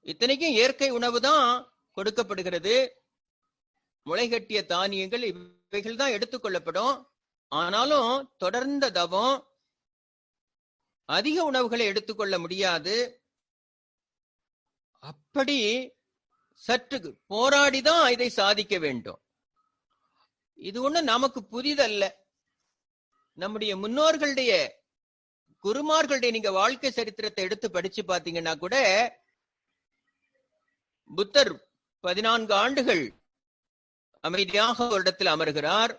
இத்தனைக்கும் இயற்கை உணவு தான் கொடுக்கப்படுகிறது. முளைகட்டிய தானியங்கள் இவைகள் தான் எடுத்துக்கொள்ளப்படும். ஆனாலும் தொடர்ந்த தவம், அதிக உணவுகளை எடுத்துக்கொள்ள முடியாது. அப்படி சற்று போராடிதான் இதை சாதிக்க வேண்டும். இது ஒண்ணு நமக்கு புதிதல்ல. நம்முடைய முன்னோர்களுடைய, குருமார்களுடைய நீங்க வாழ்க்கை சரித்திரத்தை எடுத்து படிச்சு பாத்தீங்கன்னா கூட, புத்தர் 14 ஆண்டுகள் அமைதியாக ஒரு இடத்தில் அமர்கிறார்.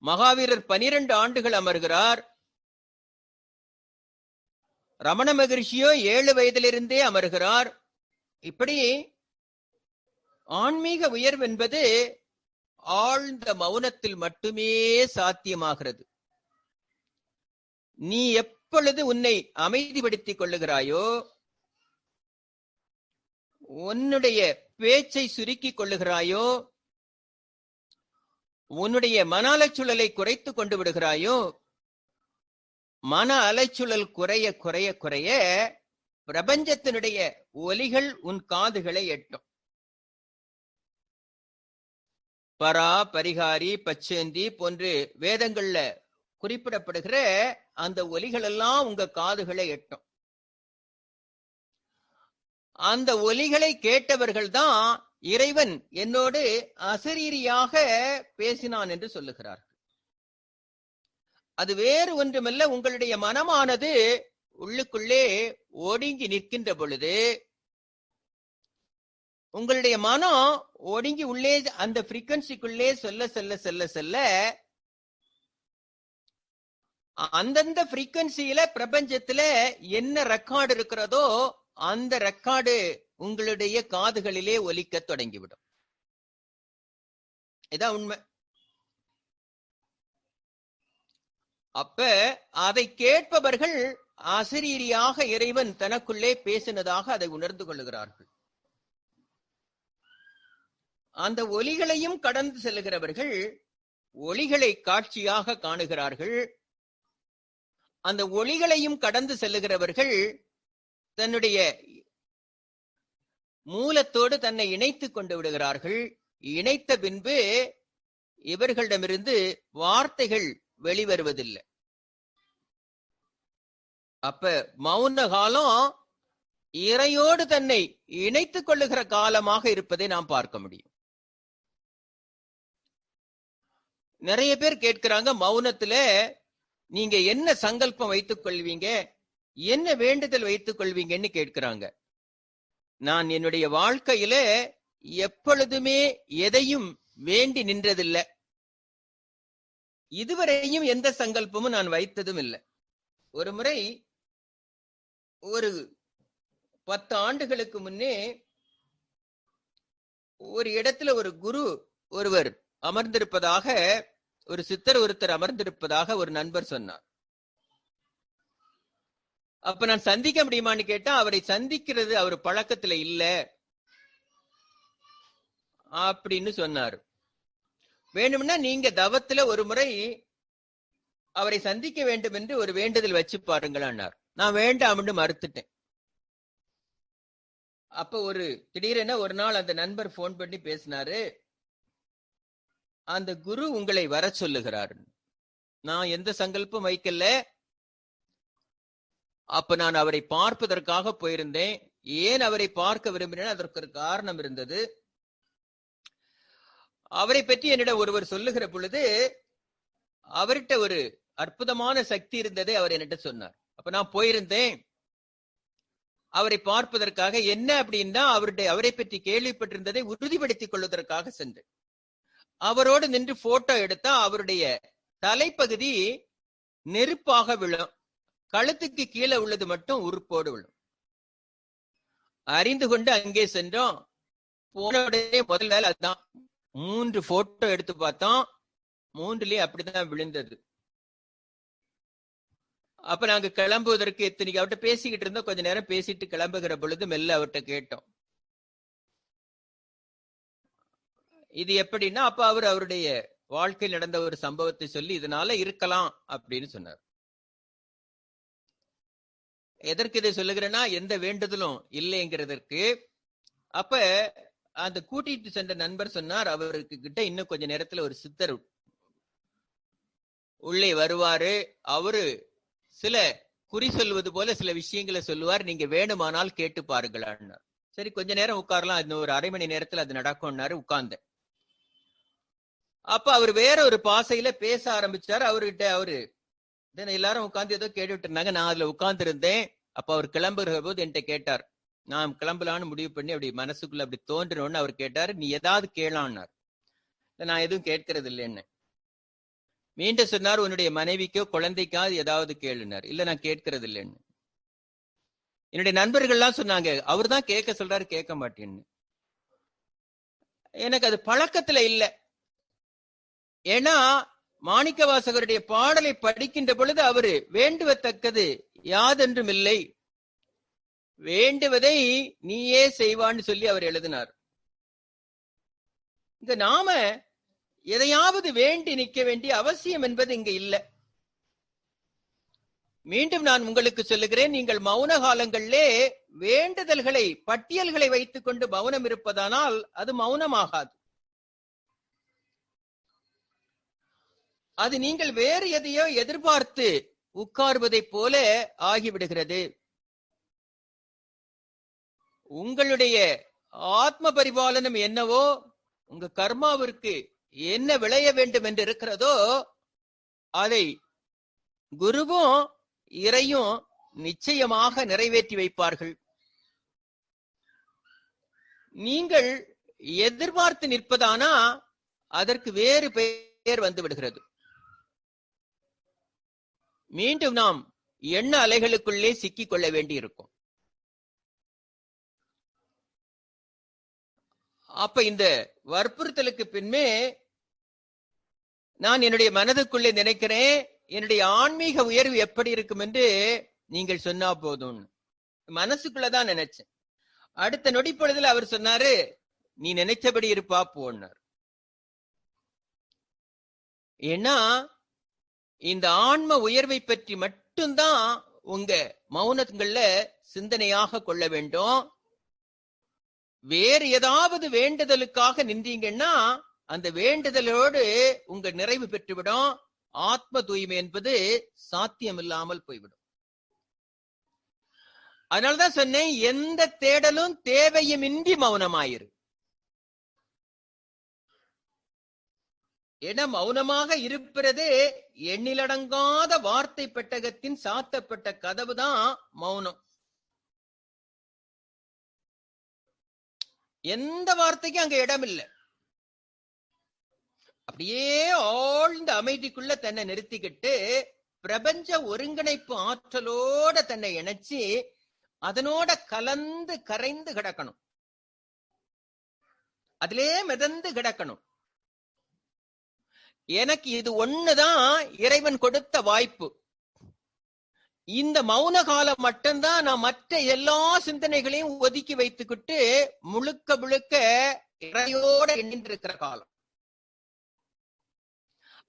மகாவீரர் 12 ஆண்டுகள் அமர்கிறார். ரமண மகரிஷியோ 7 வயதிலிருந்தே அமர்கிறார். இப்படி ஆன்மீக உயர்வு என்பது ஆழ்ந்த மௌனத்தில் மட்டுமே சாத்தியமாகிறது. நீ எப்பொழுது உன்னை அமைதிப்படுத்திக் கொள்ளுகிறாயோ, உன்னுடைய பேச்சை சுருக்கிக் கொள்ளுகிறாயோ, உன்னுடைய மன அலைச்சூழலை குறைத்து கொண்டு விடுகிறாயோ, மன அலைச்சூழல் குறைய குறைய குறைய பிரபஞ்சத்தினுடைய ஒலிகள் உன் காதுகளை எட்டும். பரா, பரிகாரி, பச்சேந்தி போன்று வேதங்கள்ல குறிப்பிடப்படுகிற அந்த ஒலிகள் எல்லாம் உங்க காதுகளை எட்டும். அந்த ஒலிகளை கேட்டவர்கள் தான் இறைவன் என்னோடு அசரீரியாக பேசினான் என்று சொல்லுகிறார்கள். அது வேறு ஒன்றுமல்ல, உங்களுடைய மனமானது உள்ளுக்குள்ளே ஒடுங்கி நிற்கின்ற பொழுது, உங்களுடைய மனம் ஒடுங்கி உள்ளே அந்த ஃப்ரீக்வன்சிக்குள்ளே சொல்ல செல்ல செல்ல செல்ல அந்தந்த ஃப்ரீக்வன்சியில பிரபஞ்சத்துல என்ன ரெக்கார்டு இருக்கிறதோ அந்த ரெக்கார்டு உங்களுடைய காதுகளிலே ஒலிக்க தொடங்கிவிடும். இதான் உண்மை. அப்ப அதை கேட்பவர்கள் அசரீரியாக இறைவன் தனக்குள்ளே பேசினதாக அதை உணர்ந்து கொள்ளுகிறார்கள். அந்த ஒலிகளையும் கடந்து செல்லுகிறவர்கள் ஒளிகளை காட்சியாக காணுகிறார்கள். அந்த ஒளிகளையும் கடந்து செல்லுகிறவர்கள் தன்னுடைய மூலத்தோடு தன்னை இணைத்துக் கொண்டு விடுகிறார்கள். இணைத்த பின்பு இவர்களிடமிருந்து வார்த்தைகள் வெளிவருவதில்லை. அப்ப மௌன காலம் இறையோடு தன்னை இணைத்துக் கொள்ளுகிற காலமாக இருப்பதை நாம் பார்க்க முடியும். நிறைய பேர் கேட்கிறாங்க, மௌனத்துல நீங்க என்ன சங்கல்பம் வைத்துக் கொள்வீங்க, என்ன வேண்டுதல் வைத்துக் கொள்வீங்கன்னு கேட்கிறாங்க. நான் என்னுடைய வாழ்க்கையில எப்பொழுதுமே எதையும் வேண்டி நின்றதில்லை. இதுவரையும் எந்த சங்கல்பமும் நான் வைத்ததும் இல்லை. ஒரு முறை ஒரு 10 ஆண்டுகளுக்கு முன்னே ஒரு இடத்துல ஒரு குரு ஒருவர் அமர்ந்திருப்பதாக, ஒரு சித்தர் ஒருத்தர் அமர்ந்திருப்பதாக ஒரு நண்பர் சொன்னார். அப்ப நான் சந்திக்க முடியுமான்னு கேட்டா, அவரை சந்திக்கிறது அவர் பழக்கத்துல இல்ல அப்படின்னு சொன்னார். வேணும்னா நீங்க தவத்துல ஒரு முறை அவரை சந்திக்க வேண்டும் என்று ஒரு வேண்டுதல் வச்சு பாருங்களான்னார். நான் வேண்டாம்னு மறுத்துட்டேன். அப்ப திடீரென ஒரு நாள் அந்த நண்பர் போன் பண்ணி பேசினாரு. அந்த குரு உங்களை வர சொல்லுகிறார். நான் எந்த சங்கல்பம் வைக்கல. அப்ப நான் அவரை பார்ப்பதற்காக போயிருந்தேன். ஏன் அவரை பார்க்க விரும்பினேன், அதற்கு ஒரு காரணம் இருந்தது. அவரை பற்றி என்னிடம் ஒருவர் சொல்லுகிற பொழுது அவர்கிட்ட ஒரு அற்புதமான சக்தி இருந்ததை அவர் என்கிட்ட சொன்னார். அப்ப நான் போயிருந்தேன் அவரை பார்ப்பதற்காக. என்ன அப்படின்னா, அவரை பற்றி கேள்விப்பட்டிருந்ததை உறுதிப்படுத்திக் கொள்வதற்காக சென்றேன். அவரோடு நின்று போட்டோ எடுத்தா அவருடைய தலைப்பகுதி நெருப்பாக விழும், கழுத்துக்கு கீழே உள்ளது மட்டும் உறுப்போடு விழும். அறிந்து கொண்டு அங்கே சென்றோம். போனோடனே முதல் வேலை அதுதான். 3 போட்டோ எடுத்து பார்த்தோம். 3லயே அப்படிதான் விழுந்தது. அப்ப நாங்க கிளம்புவதற்கு எத்தனைக்கு அவர்கிட்ட பேசிக்கிட்டு இருந்தோம். கொஞ்ச நேரம் பேசிட்டு கிளம்புகிற பொழுது மெல்ல அவர்கிட்ட கேட்டோம், இது எப்படின்னா, அப்ப அவருடைய வாழ்க்கையில் நடந்த ஒரு சம்பவத்தை சொல்லி இதனால இருக்கலாம் அப்படின்னு சொன்னார். எதற்கு இதை சொல்லுகிறேன்னா, எந்த வேண்டுதலும் இல்லைங்கிறதற்கு. அப்ப அந்த கூட்டிட்டு சென்ற நண்பர் சொன்னார், அவருக்கு கிட்ட இன்னும் கொஞ்ச நேரத்துல ஒரு சித்தர் உள்ளே வருவாரு, அவரு சில குறி சொல்வது போல சில விஷயங்களை சொல்லுவார், நீங்க வேணுமானால் கேட்டு பாருங்களான்னு. சரி, கொஞ்ச நேரம் உட்காரலாம், இன்னும் ஒரு அரை மணி நேரத்துல அது நடக்கும்னாரு. உட்கார்ந்தேன். அப்ப அவர் வேற ஒரு பாசையில பேச ஆரம்பிச்சாரு. அவர்கிட்ட அவரு எல்லாரும் உட்கார்ந்து ஏதோ கேட்டுட்டு இருந்தாங்க, நான் அதுல உட்கார்ந்து இருந்தேன். அப்ப அவர் கிளம்புகிற போது என்கிட்ட கேட்டார், நான் கிளம்பலான்னு முடிவு பண்ணி அப்படி மனசுக்குள்ள அப்படி தோன்றினோன்னு அவர் கேட்டாரு, நீ ஏதாவது கேளான்னார். நான் எதுவும் கேட்கறது இல்லைன்னு மீண்டும் சொன்னார், உன்னுடைய மனைவிக்கோ குழந்தைக்காவது ஏதாவது கேளுனார். இல்ல, நான் கேட்கறது இல்லைன்னு. என்னுடைய நண்பர்கள்லாம் சொன்னாங்க, அவர் தான் கேட்க சொல்றாரு, கேட்க மாட்டேன்னு. எனக்கு அது பழக்கத்துல இல்ல. ஏன்னா மாணிக்கவாசகருடைய பாடலை படிக்கின்ற பொழுது அவரு வேண்டுவத்தக்கது யாதென்றும் இல்லை, வேண்டுவதை நீயே செய்வான்னு சொல்லி அவர் எழுதினார். இங்க நாம எதையாவது வேண்டி நிற்க வேண்டிய அவசியம் என்பது இங்க இல்லை. மீண்டும் நான் உங்களுக்கு சொல்லுகிறேன், நீங்கள் மௌன காலங்களிலே வேண்டுதல்களை பட்டியல்களை வைத்துக் கொண்டு மௌனம் இருப்பதானால் அது மௌனமாகாது. அது நீங்கள் வேறு எதையோ எதிர்பார்த்து உட்கார்வதை போல ஆகிவிடுகிறது. உங்களுடைய ஆத்ம பரிபாலனம் என்னவோ, உங்க கர்மாவிற்கு என்ன விளைய வேண்டும் என்று இருக்கிறதோ அதை குருவும் இறையும் நிச்சயமாக நிறைவேற்றி வைப்பார்கள். நீங்கள் எதிர்பார்த்து நிற்பதானா அதற்கு வேறு பெயர் வந்து விடுகிறது. மீண்டும் நாம் எண்ண அலைகளுக்குள்ளே சிக்கிக் கொள்ள வேண்டி இருக்கும். அப்ப இந்த வற்புறுத்தலுக்கு பின்னே நான் என்னுடைய மனதுக்குள்ளே நினைக்கிறேன், என்னுடைய ஆன்மீக உயர்வு எப்படி இருக்கும் என்று நீங்கள் சொன்னா போதும். மனசுக்குள்ளதான் நினைச்சேன். அடுத்த நொடி பொழுதுல அவர் சொன்னாரு, நீ நினைச்சபடி இருப்பா போனார். ஏன்னா இந்த ஆன்ம உயர்வை பற்றி மட்டும்தான் உங்க மௌனங்கள்ல சிந்தனையாக கொள்ள வேண்டும். வேறு ஏதாவது வேண்டுதலுக்காக நின்றீங்கன்னா அந்த வேண்டுதலோடு உங்க நிறைவு பெற்றுவிடும். ஆத்ம தூய்மை என்பது சாத்தியம் இல்லாமல் போய்விடும். அதனாலதான் சொன்னேன், எந்த தேடலும் தேவையுமின்றி மௌனமாயிரு. என மௌனமாக இருப்பதே எண்ணிலடங்காத வார்த்தை பெட்டகத்தின் சாத்தப்பட்ட கதவுதான் மௌனம். எந்த வார்த்தைக்கும் அங்க இடம் இல்லை. அப்படியே ஆழ்ந்த அமைதிக்குள்ள தன்னை நிறுத்திக்கிட்டு பிரபஞ்ச ஒருங்கிணைப்பு ஆற்றலோட தன்னை இணைச்சு அதனோட கலந்து கரைந்து கிடக்கணும். அதிலே மிதந்து கிடக்கணும். எனக்கு இது ஒண்ணுதான் இறைவன் கொடுத்த வாய்ப்பு. இந்த மௌன காலம் மட்டும்தான் நான் மற்ற எல்லா சிந்தனைகளையும் ஒதுக்கி வைத்துக்கிட்டு முழுக்க முழுக்க இறையோட இணைந்திருக்கிற காலம்.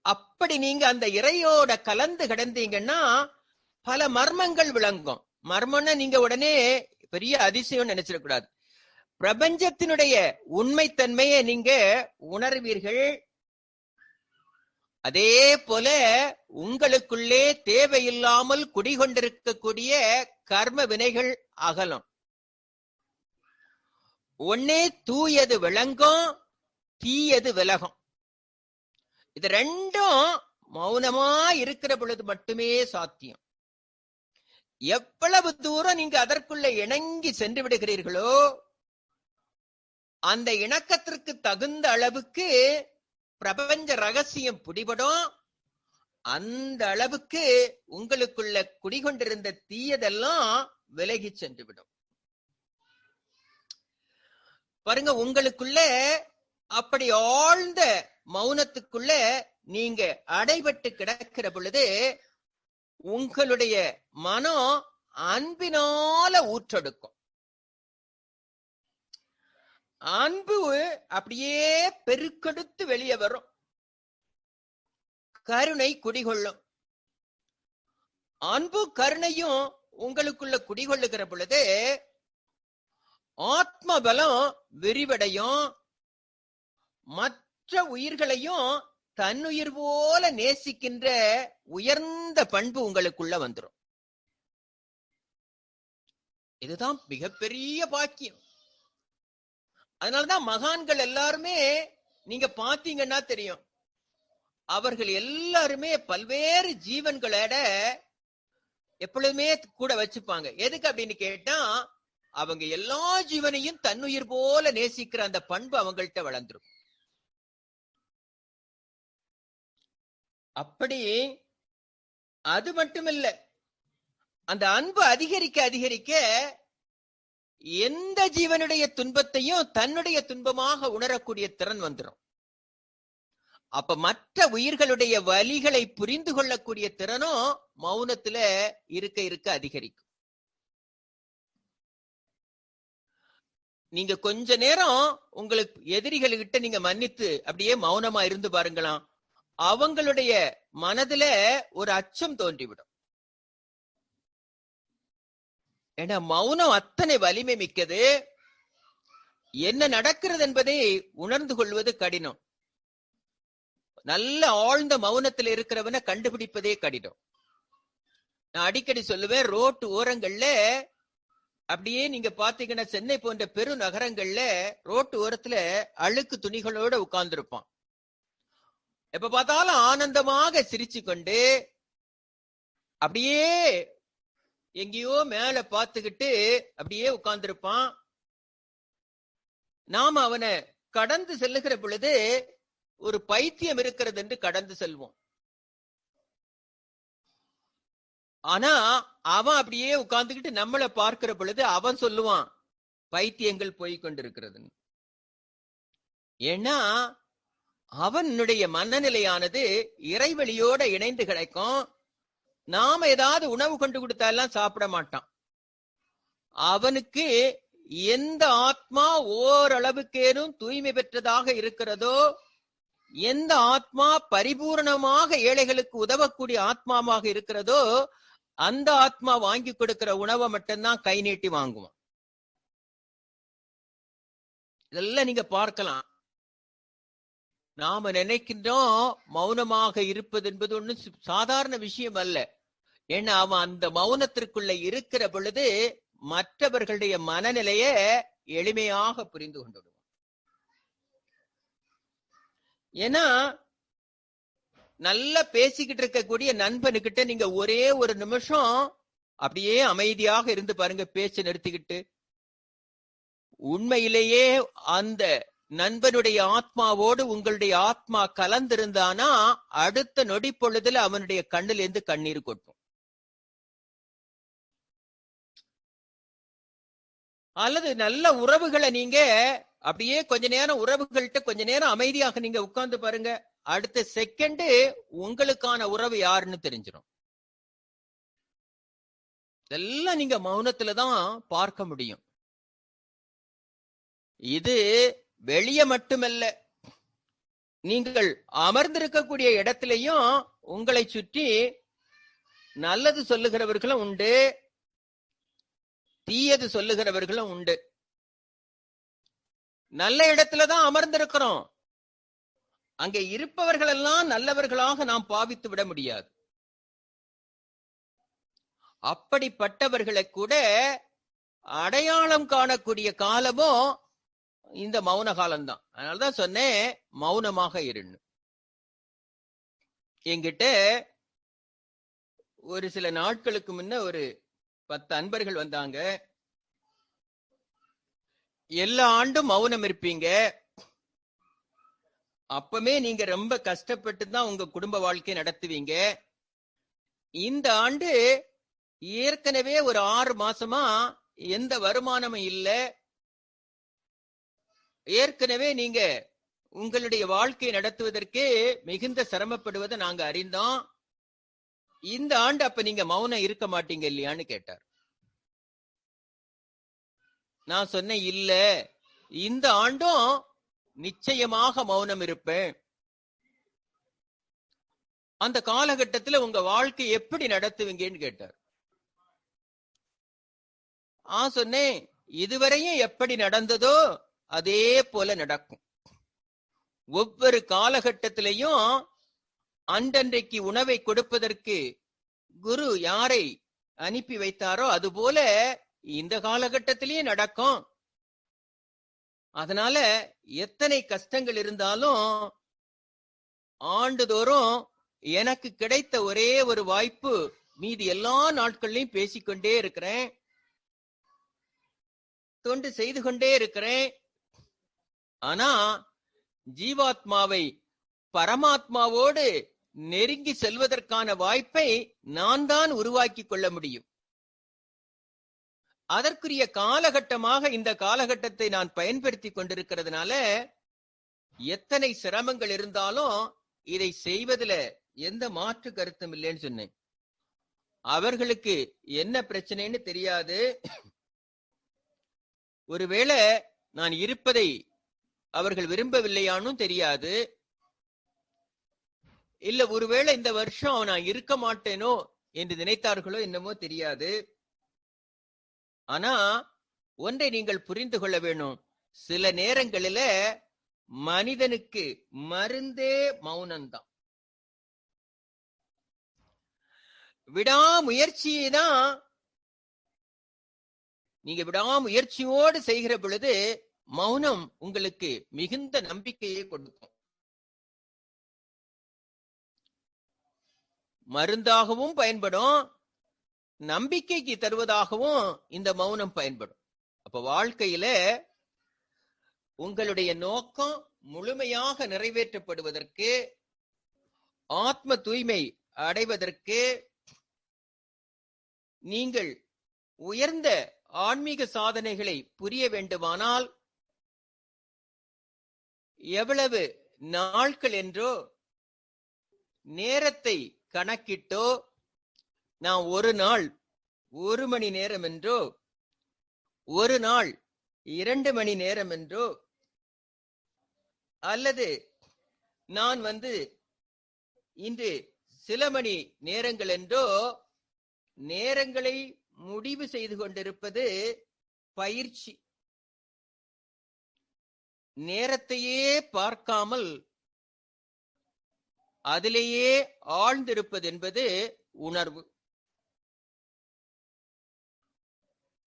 அப்படி நீங்க அந்த இறையோட கலந்து கிடந்தீங்கன்னா பல மர்மங்கள் விளங்கும். மர்மம்னா நீங்க உடனே பெரிய அதிசயம் நினைச்சிடக்கூடாது. பிரபஞ்சத்தினுடைய உண்மைத்தன்மையை நீங்க உணர்வீர்கள். அதே போல உங்களுக்குள்ளே தேவையில்லாமல் குடிகொண்டிருக்கக்கூடிய கர்ம வினைகள் அகலும். ஒன்னே தூயது விளங்கும், தீயது விலகும். இது ரெண்டும் மௌனமா இருக்கிற பொழுது மட்டுமே சாத்தியம். எவ்வளவு தூரம் நீங்க அதற்குள்ள இணங்கி சென்று விடுகிறீர்களோ அந்த இணக்கத்திற்கு தகுந்த அளவுக்கு பிரபஞ்ச ரகசியம் பிடிபடும். அந்த அளவுக்கு உங்களுக்குள்ள குடிகொண்டிருந்த தீயதெல்லாம் விலகி சென்று விடும். பாருங்க, உங்களுக்குள்ள அப்படி ஆழ்ந்த மௌனத்துக்குள்ள நீங்க அடைபட்டு கிடக்கிற பொழுது உங்களுடைய மனம் அன்பினால ஊற்றெடுக்கும். அன்பு அப்படியே பெருக்கெடுத்து வெளியே வரும். கருணை குடிகொள்ளும். அன்பு கருணையும் உங்களுக்குள்ள குடிகொள்ளுகிற பொழுது ஆத்ம பலம் விரிவடையும். மற்ற உயிர்களையும் தன்னுயிர் போல நேசிக்கின்ற உயர்ந்த பண்பு உங்களுக்குள்ள வந்துடும். இதுதான் மிகப்பெரிய பாக்கியம். அதனாலதான் மகான்கள் எல்லாருமே நீங்க பாத்தீங்கன்னா தெரியும், அவர்கள் எல்லாருமே பல்வேறு ஜீவன்களோட எப்பொழுதுமே கூட வச்சுப்பாங்க. எதுக்கு அப்படின்னு கேட்டா, அவங்க எல்லா ஜீவனையும் தன்னுயிர் போல நேசிக்கிற அந்த பண்பு அவங்கள்ட்ட வளர்ந்துரும். அப்படி அது மட்டுமில்ல, அந்த அன்பு அதிகரிக்க அதிகரிக்க எந்த ஜீவனுடைய துன்பத்தையும் தன்னுடைய துன்பமாக உணரக்கூடிய திறன் வந்துடும். அப்ப மற்ற உயிர்களுடைய வலிகளை புரிந்து கொள்ளக்கூடிய திறனும் மௌனத்துல இருக்க இருக்க அதிகரிக்கும். நீங்க கொஞ்ச நேரம் உங்களுக்கு எதிரிகள்கிட்ட நீங்க மன்னித்து அப்படியே மௌனமா இருந்து பாருங்களாம், அவங்களுடைய மனதுல ஒரு அச்சம் தோன்றிவிடும். ஏன்னா மௌனம் அத்தனை வலிமை மிக்கது. என்ன நடக்கிறது என்பதை உணர்ந்து கொள்வது கடினம். நல்ல ஆழ்ந்த மௌனத்தில் இருக்கிறவனை கண்டுபிடிப்பதே கடினம். நான் அடிக்கடி சொல்லுவேன், ரோட்டு ஓரங்கள்ல அப்படியே நீங்க பாத்தீங்கன்னா சென்னை போன்ற பெரு நகரங்கள்ல ரோட்டு ஓரத்துல அழுக்கு துணிகளோட உட்கார்ந்து இருப்பான். எப்ப பார்த்தாலும் ஆனந்தமாக சிரிச்சு கொண்டு அப்படியே எங்கேயோ மேல பார்த்துக்கிட்டு அப்படியே உட்கார்ந்திருப்பான். நாம அவனை கடந்து செல்லுகிற பொழுது ஒரு பைத்தியம் இருக்கிறது என்று கடந்து செல்வோம். ஆனா அவன் அப்படியே உட்கார்ந்துக்கிட்டு நம்மளை பார்க்கிற பொழுது அவன் சொல்லுவான், பைத்தியங்கள் போய் கொண்டிருக்கிறதுன்னு. ஏன்னா அவனுடைய மனநிலையானது இறைவெளியோட இணைந்து கிடைக்கும். நாம ஏதாவது உணவு கொண்டு கொடுத்தாலாம் சாப்பிட மாட்டான். அவனுக்கு எந்த ஆத்மா ஓரளவுக்கேனும் தூய்மை பெற்றதாக இருக்கிறதோ, எந்த ஆத்மா பரிபூர்ணமாக ஏழைகளுக்கு உதவக்கூடிய ஆத்மாவாக இருக்கிறதோ, அந்த ஆத்மா வாங்கி கொடுக்கிற உணவை மட்டும்தான் கை நீட்டி வாங்குவான். இதெல்லாம் நீங்க பார்க்கலாம். நாம நினைக்கின்றோம் மௌனமாக இருப்பது என்பது ஒண்ணு சாதாரண விஷயம் அல்ல. ஏன்னா அவன் அந்த மௌனத்திற்குள்ள இருக்கிற பொழுது மற்றவர்களுடைய மனநிலைய எளிமையாக புரிந்து கொண்டு விடுவான். ஏன்னா நல்லா பேசிக்கிட்டு இருக்கக்கூடிய நண்பனுக்கிட்ட நீங்க ஒரே ஒரு நிமிஷம் அப்படியே அமைதியாக இருந்து பாருங்க, பேச்சு நிறுத்திக்கிட்டு. உண்மையிலேயே அந்த நண்பனுடைய ஆத்மாவோடு உங்களுடைய ஆத்மா கலந்திருந்தானா அடுத்த நொடி பொழுதுல அவனுடைய கண்ணில இருந்து கண்ணீர் கொட்டும். அல்லது நல்ல உறவுகளை நீங்க அப்படியே கொஞ்ச நேரம் உறவுகள்கிட்ட கொஞ்ச நேரம் அமைதியாக நீங்க உட்கார்ந்து பாருங்க, அடுத்த செகண்ட் உங்களுக்கான உறவு யாருன்னு தெரிஞ்சிடும். இதெல்லாம் நீங்க மௌனத்துலதான் பார்க்க முடியும். இது வெளியே மட்டுமல்ல, நீங்கள் அமர்ந்திருக்கக்கூடிய இடத்திலையும் உங்களை சுற்றி நல்லது சொல்லுகிறவர்களும் உண்டு, தீயது சொல்லுகிறவர்களும் உண்டு. நல்ல இடத்துலதான் அமர்ந்திருக்கிறோம், அங்கே இருப்பவர்கள் எல்லாம் நல்லவர்களாக நாம் பாவித்து விட முடியாது. அப்படிப்பட்டவர்களை கூட அடையாளம் காணக்கூடிய காலமும் இந்த மௌன காலம்தான். அதனாலதான் சொன்னேன் மௌனமாக இருன்னு. என்கிட்ட ஒரு சில நாட்களுக்கு முன்ன ஒரு 10 அன்பர்கள் வந்தாங்க. எல்லா ஆண்டும் மௌனம் இருப்பீங்க, அப்பமே நீங்க ரொம்ப கஷ்டப்பட்டு தான் உங்க குடும்ப வாழ்க்கை நடத்துவீங்க. இந்த ஆண்டு ஏற்கனவே ஒரு 6 மாசமா எந்த வருமானமும் இல்லை, ஏற்கனவே நீங்க உங்களுடைய வாழ்க்கை நடத்துவதற்கு மிகுந்த சிரமப்படுவதை நாங்க அறிந்தோம். இந்த ஆண்டு அப்ப நீங்க மௌனம் இருக்க மாட்டீங்க இல்லையான்னு கேட்டார். நான் சொன்னேன், இல்ல, இந்த ஆண்டும் நிச்சயமாக மௌனம் இருப்பேன். அந்த காலகட்டத்தில் உங்க வாழ்க்கை எப்படி நடத்துவீங்கன்னு கேட்டார். சொன்னேன், இதுவரையும் எப்படி நடந்ததோ அதே போல நடக்கும். ஒவ்வொரு காலகட்டத்திலையும் அன்றன்றைக்கு உணவை கொடுப்பதற்கு குரு யாரை அனுப்பி வைத்தாரோ அதுபோல இந்த காலகட்டத்திலேயே நடக்கும். அதனால எத்தனை கஷ்டங்கள் இருந்தாலும் ஆண்டுதோறும் எனக்கு கிடைத்த ஒரே ஒரு வாய்ப்பு, மீதி எல்லா நாட்கள்லயும் பேசிக்கொண்டே இருக்கிறேன், தொண்டு செய்து கொண்டே இருக்கிறேன். ஆனா ஜீவாத்மாவை பரமாத்மாவோடு நெருங்கி செல்வதற்கான வாய்ப்பை நான் தான் உருவாக்கி கொள்ள முடியும். அதற்குரிய காலகட்டமாக இந்த காலகட்டத்தை நான் பயன்படுத்தி கொண்டிருக்கிறதுனால எத்தனை சிரமங்கள் இருந்தாலும் இதை செய்வதில் எந்த மாற்று கருத்தும் இல்லைன்னு சொன்னேன். அவர்களுக்கு என்ன பிரச்சனைன்னு தெரியாது. ஒருவேளை நான் இருப்பதை அவர்கள் விரும்பவில்லையானும் தெரியாது. இல்ல ஒருவேளை இந்த வருஷம் நான் இருக்க மாட்டேனோ என்று நினைத்தார்களோ என்னமோ தெரியாது. ஆனா ஒன்றை நீங்கள் புரிந்து கொள்ள வேணும், சில நேரங்களில மனிதனுக்கு மருந்தே மௌனம்தான். விடாமுயற்சியை தான் நீங்க விடாமுயற்சியோடு செய்கிற பொழுது மௌனம் உங்களுக்கு மிகுந்த நம்பிக்கையை கொடுக்கும். மருந்தாகவும் பயன்படும், நம்பிக்கைக்கு தருவதாகவும் இந்த மௌனம் பயன்படும். அப்ப வாழ்க்கையில உங்களுடைய நோக்கம் முழுமையாக நிறைவேற்றப்படுவதற்கு, ஆத்ம தூய்மை அடைவதற்கு, நீங்கள் உயர்ந்த ஆன்மீக சாதனைகளை புரிய வேண்டுமானால் எவ்வளவு நாட்கள் என்றோ நேரத்தை கணக்கிட்டோ, நான் ஒரு நாள் 1 மணி நேரம் என்றோ, ஒரு நாள் 2 மணி நேரம் என்றோ, அல்லது நான் இன்று சில மணி நேரங்கள் என்றோ நேரங்களை முடிவு செய்து கொண்டிருப்பது பயிற்சி. நேரத்தையே பார்க்காமல் அதிலேயே ஆழ்ந்திருப்பது என்பது உணர்வு.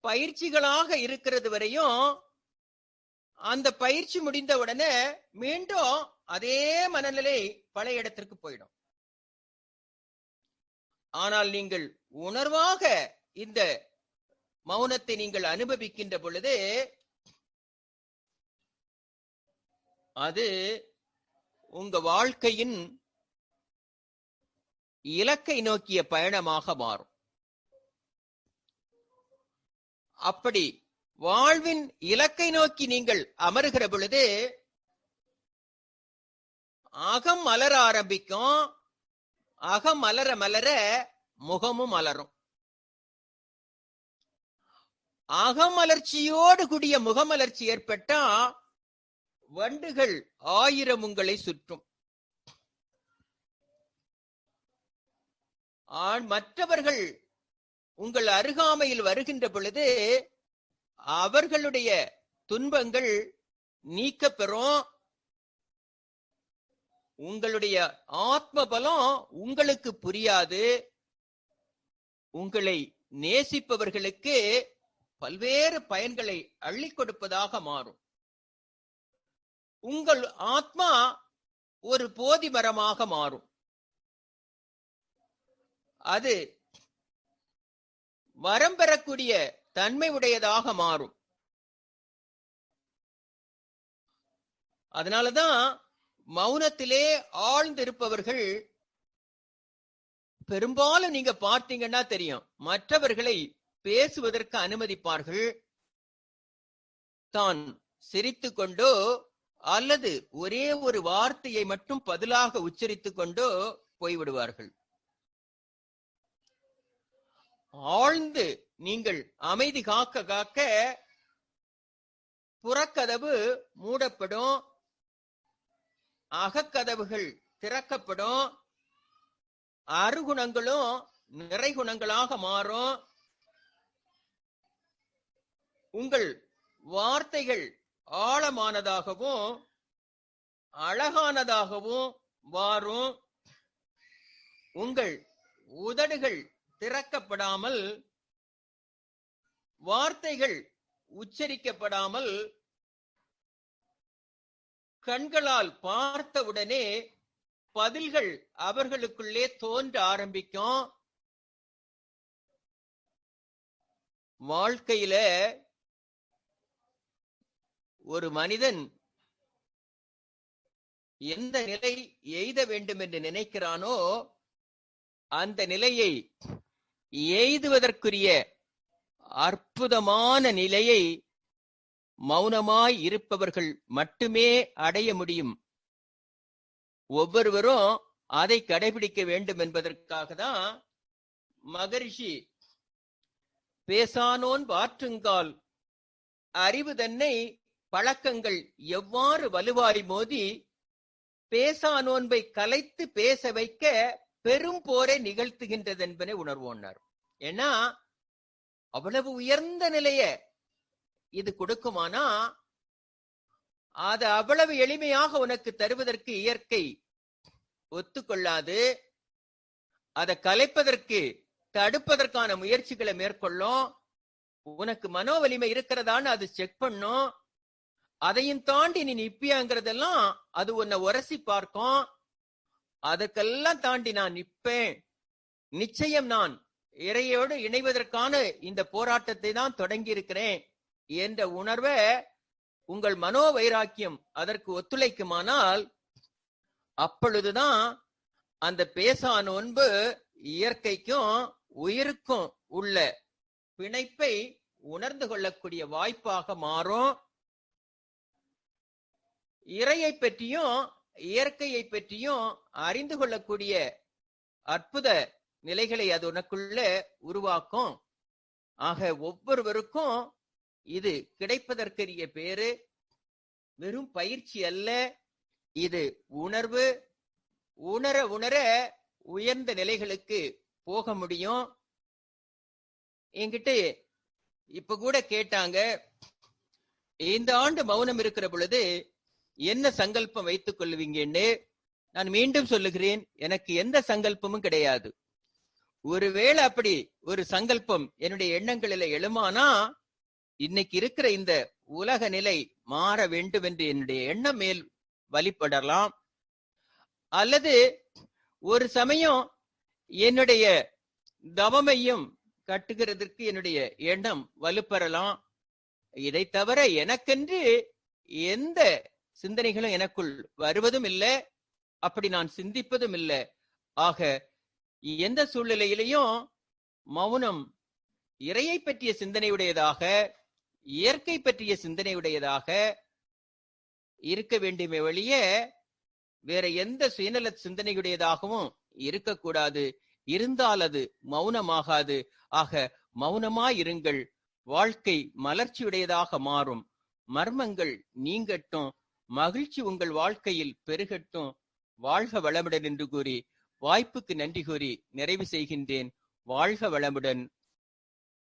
பயிற்சிகளாக இருக்கிறது வரையும் அந்த பயிற்சி முடிந்த உடனே மீண்டும் அதே மனநிலை பழைய இடத்திற்கு போயிடும். ஆனால் நீங்கள் உணர்வாக இந்த மௌனத்தை நீங்கள் அனுபவிக்கின்ற பொழுது அது உங்க வாழ்க்கையின் இலக்கை நோக்கிய பயணமாக மாறும். அப்படி வாழ்வின் இலக்கை நோக்கி நீங்கள் அமருகிற பொழுது அகம் மலர ஆரம்பிக்கும். அகம் மலர மலர முகமும் மலரும். அகமலர்ச்சியோடு கூடிய முகமலர்ச்சி ஏற்பட்டா வண்டுகள் 1000 உங்களை சுற்றும். மற்றவர்கள் உங்கள் அருகாமையில் வருகின்ற பொழுது அவர்களுடைய துன்பங்கள் நீக்க பெறும். உங்களுடைய ஆத்ம பலம் உங்களுக்கு புரியாது. உங்களை நேசிப்பவர்களுக்கு பல்வேறு பயன்களை அள்ளி கொடுப்பதாக மாறும். உங்கள் ஆத்மா ஒரு போதி மரமாக மாறும். அது வரம் பெறக்கூடிய தன்மை உடையதாக மாறும். அதனாலதான் மௌனத்திலே ஆழ்ந்திருப்பவர்கள் பெரும்பாலும் நீங்க பார்த்தீங்கன்னா தெரியும், மற்றவர்களை பேசுவதற்கு அனுமதிப்பார்கள். தான் சிரித்துக் கொண்டோ அல்லது ஒரே ஒரு வார்த்தையை மட்டும் பதிலாக உச்சரித்துக் கொண்டோ போய்விடுவார்கள். ஆழ்ந்து நீங்கள் அமைதி காக்க காக்க புறக்கதவு மூடப்படும், அகக்கதவுகள் திறக்கப்படும், அருகுணங்களும் நிறைகுணங்களாக மாறும். உங்கள் வார்த்தைகள் ஆழமானதாகவும் அழகானதாகவும் வாரும். உங்கள் உதடுகள் திறக்கப்படாமல், வார்த்தைகள் உச்சரிக்கப்படாமல், கண்களால் பார்த்தவுடனே பதில்கள் அவர்களுக்குள்ளே தோன்ற ஆரம்பிக்கும். வாழ்க்கையில ஒரு மனிதன் எந்த நிலை எய்த வேண்டும் என்று நினைக்கிறானோ அந்த நிலையை எய்துவதற்குரிய அற்புதமான நிலையை மௌனமாய் இருப்பவர்கள் மட்டுமே அடைய முடியும். ஒவ்வொருவரும் அதை கடைபிடிக்க வேண்டும் என்பதற்காக தான் மகரிஷி பேசானோன் வாற்றுங்கால் அறிவு தன்னை பழக்கங்கள் எவ்வாறு வலுவாய் மோதி பேசானோன்பை கலைத்து பேச வைக்க பெரும் போரை நிகழ்த்துகின்றது என்பதை உணர்வோன்னார். ஏன்னா அவ்வளவு உயர்ந்த நிலைய இது கொடுக்குமானா அது அவ்வளவு எளிமையாக உனக்கு தருவதற்கு இயற்கை ஒத்துக்கொள்ளாது. அதை கலைப்பதற்கு தடுப்பதற்கான முயற்சிகளை மேற்கொள்ளும். உனக்கு மனோ வலிமை இருக்கிறதான்னு அது செக் பண்ணும். அதையும் தாண்டி நீ நிப்பியாங்கிறதெல்லாம் அது உன்னை உரசி பார்க்கும். அதற்கெல்லாம் தாண்டி நான் நிப்பேன், நிச்சயம் நான் இறையோடு இணைவதற்கான இந்த போராட்டத்தை தான் தொடங்கி இருக்கிறேன் என்ற உணர்வை உங்கள் மனோ வைராக்கியம் அதற்கு ஒத்துழைக்குமானால் அப்பொழுதுதான் அந்த பேசா நோன்பு இயற்கைக்கும் உயிருக்கும் உள்ள பிணைப்பை உணர்ந்து கொள்ளக்கூடிய வாய்ப்பாக மாறும். இறையை பற்றியும் இயற்கையை பற்றியும் அறிந்து கொள்ளக்கூடிய அற்புத நிலைகளை அது உனக்குள்ள உருவாக்கும். ஆக ஒவ்வொருவருக்கும் இது கிடைப்பதற்கரிய பேரு வெறும் பயிற்சி அல்ல, இது உணர்வு. உணர உணர உயர்ந்த நிலைகளுக்கு போக முடியும். என்கிட்ட இப்ப கூட கேட்டாங்க, இந்த ஆண்டு மௌனம் இருக்கிற பொழுது என்ன சங்கல்பம் வைத்துக் கொள்வீங்கன்னு. நான் மீண்டும் சொல்லுகிறேன், எனக்கு எந்த சங்கல்பமும் கிடையாது. ஒருவேளை அப்படி ஒரு சங்கல்பம் என்னுடைய எண்ணங்களில எழுமானா இன்னைக்கு இருக்கிற இந்த உலக நிலை மாற வேண்டும் என்று என்னுடைய எண்ணம் மேல் வழிபடலாம். அல்லது ஒரு சமயம் என்னுடைய தவமையும் கட்டுகிறதற்கு என்னுடைய எண்ணம் வலுப்பெறலாம். இதை தவிர எனக்கென்று எந்த சிந்தனைகளும் எனக்குள் வருவதும் இல்லை, அப்படி நான் சிந்திப்பதும் இல்லை. ஆக எந்த சூழ்நிலையிலையும் மௌனம் இறையை பற்றிய சிந்தனையுடையதாக, இயற்கை பற்றிய சிந்தனையுடையதாக இருக்க வேண்டுமே ஒழிய வேற எந்த சுயநல சிந்தனையுடையதாகவும் இருக்கக்கூடாது. இருந்தால் அது மௌனமாகாது. ஆக மௌனமாயிருங்கள், வாழ்க்கை மலர்ச்சியுடையதாக மாறும், மர்மங்கள் நீங்கட்டும், மகிழ்ச்சி உங்கள் வாழ்க்கையில் பெருகட்டும். வாழ்க வளமுடன் என்று கூறி வாய்ப்புக்கு நன்றி கூறி நிறைவு செய்கின்றேன். வாழ்க வளமுடன்.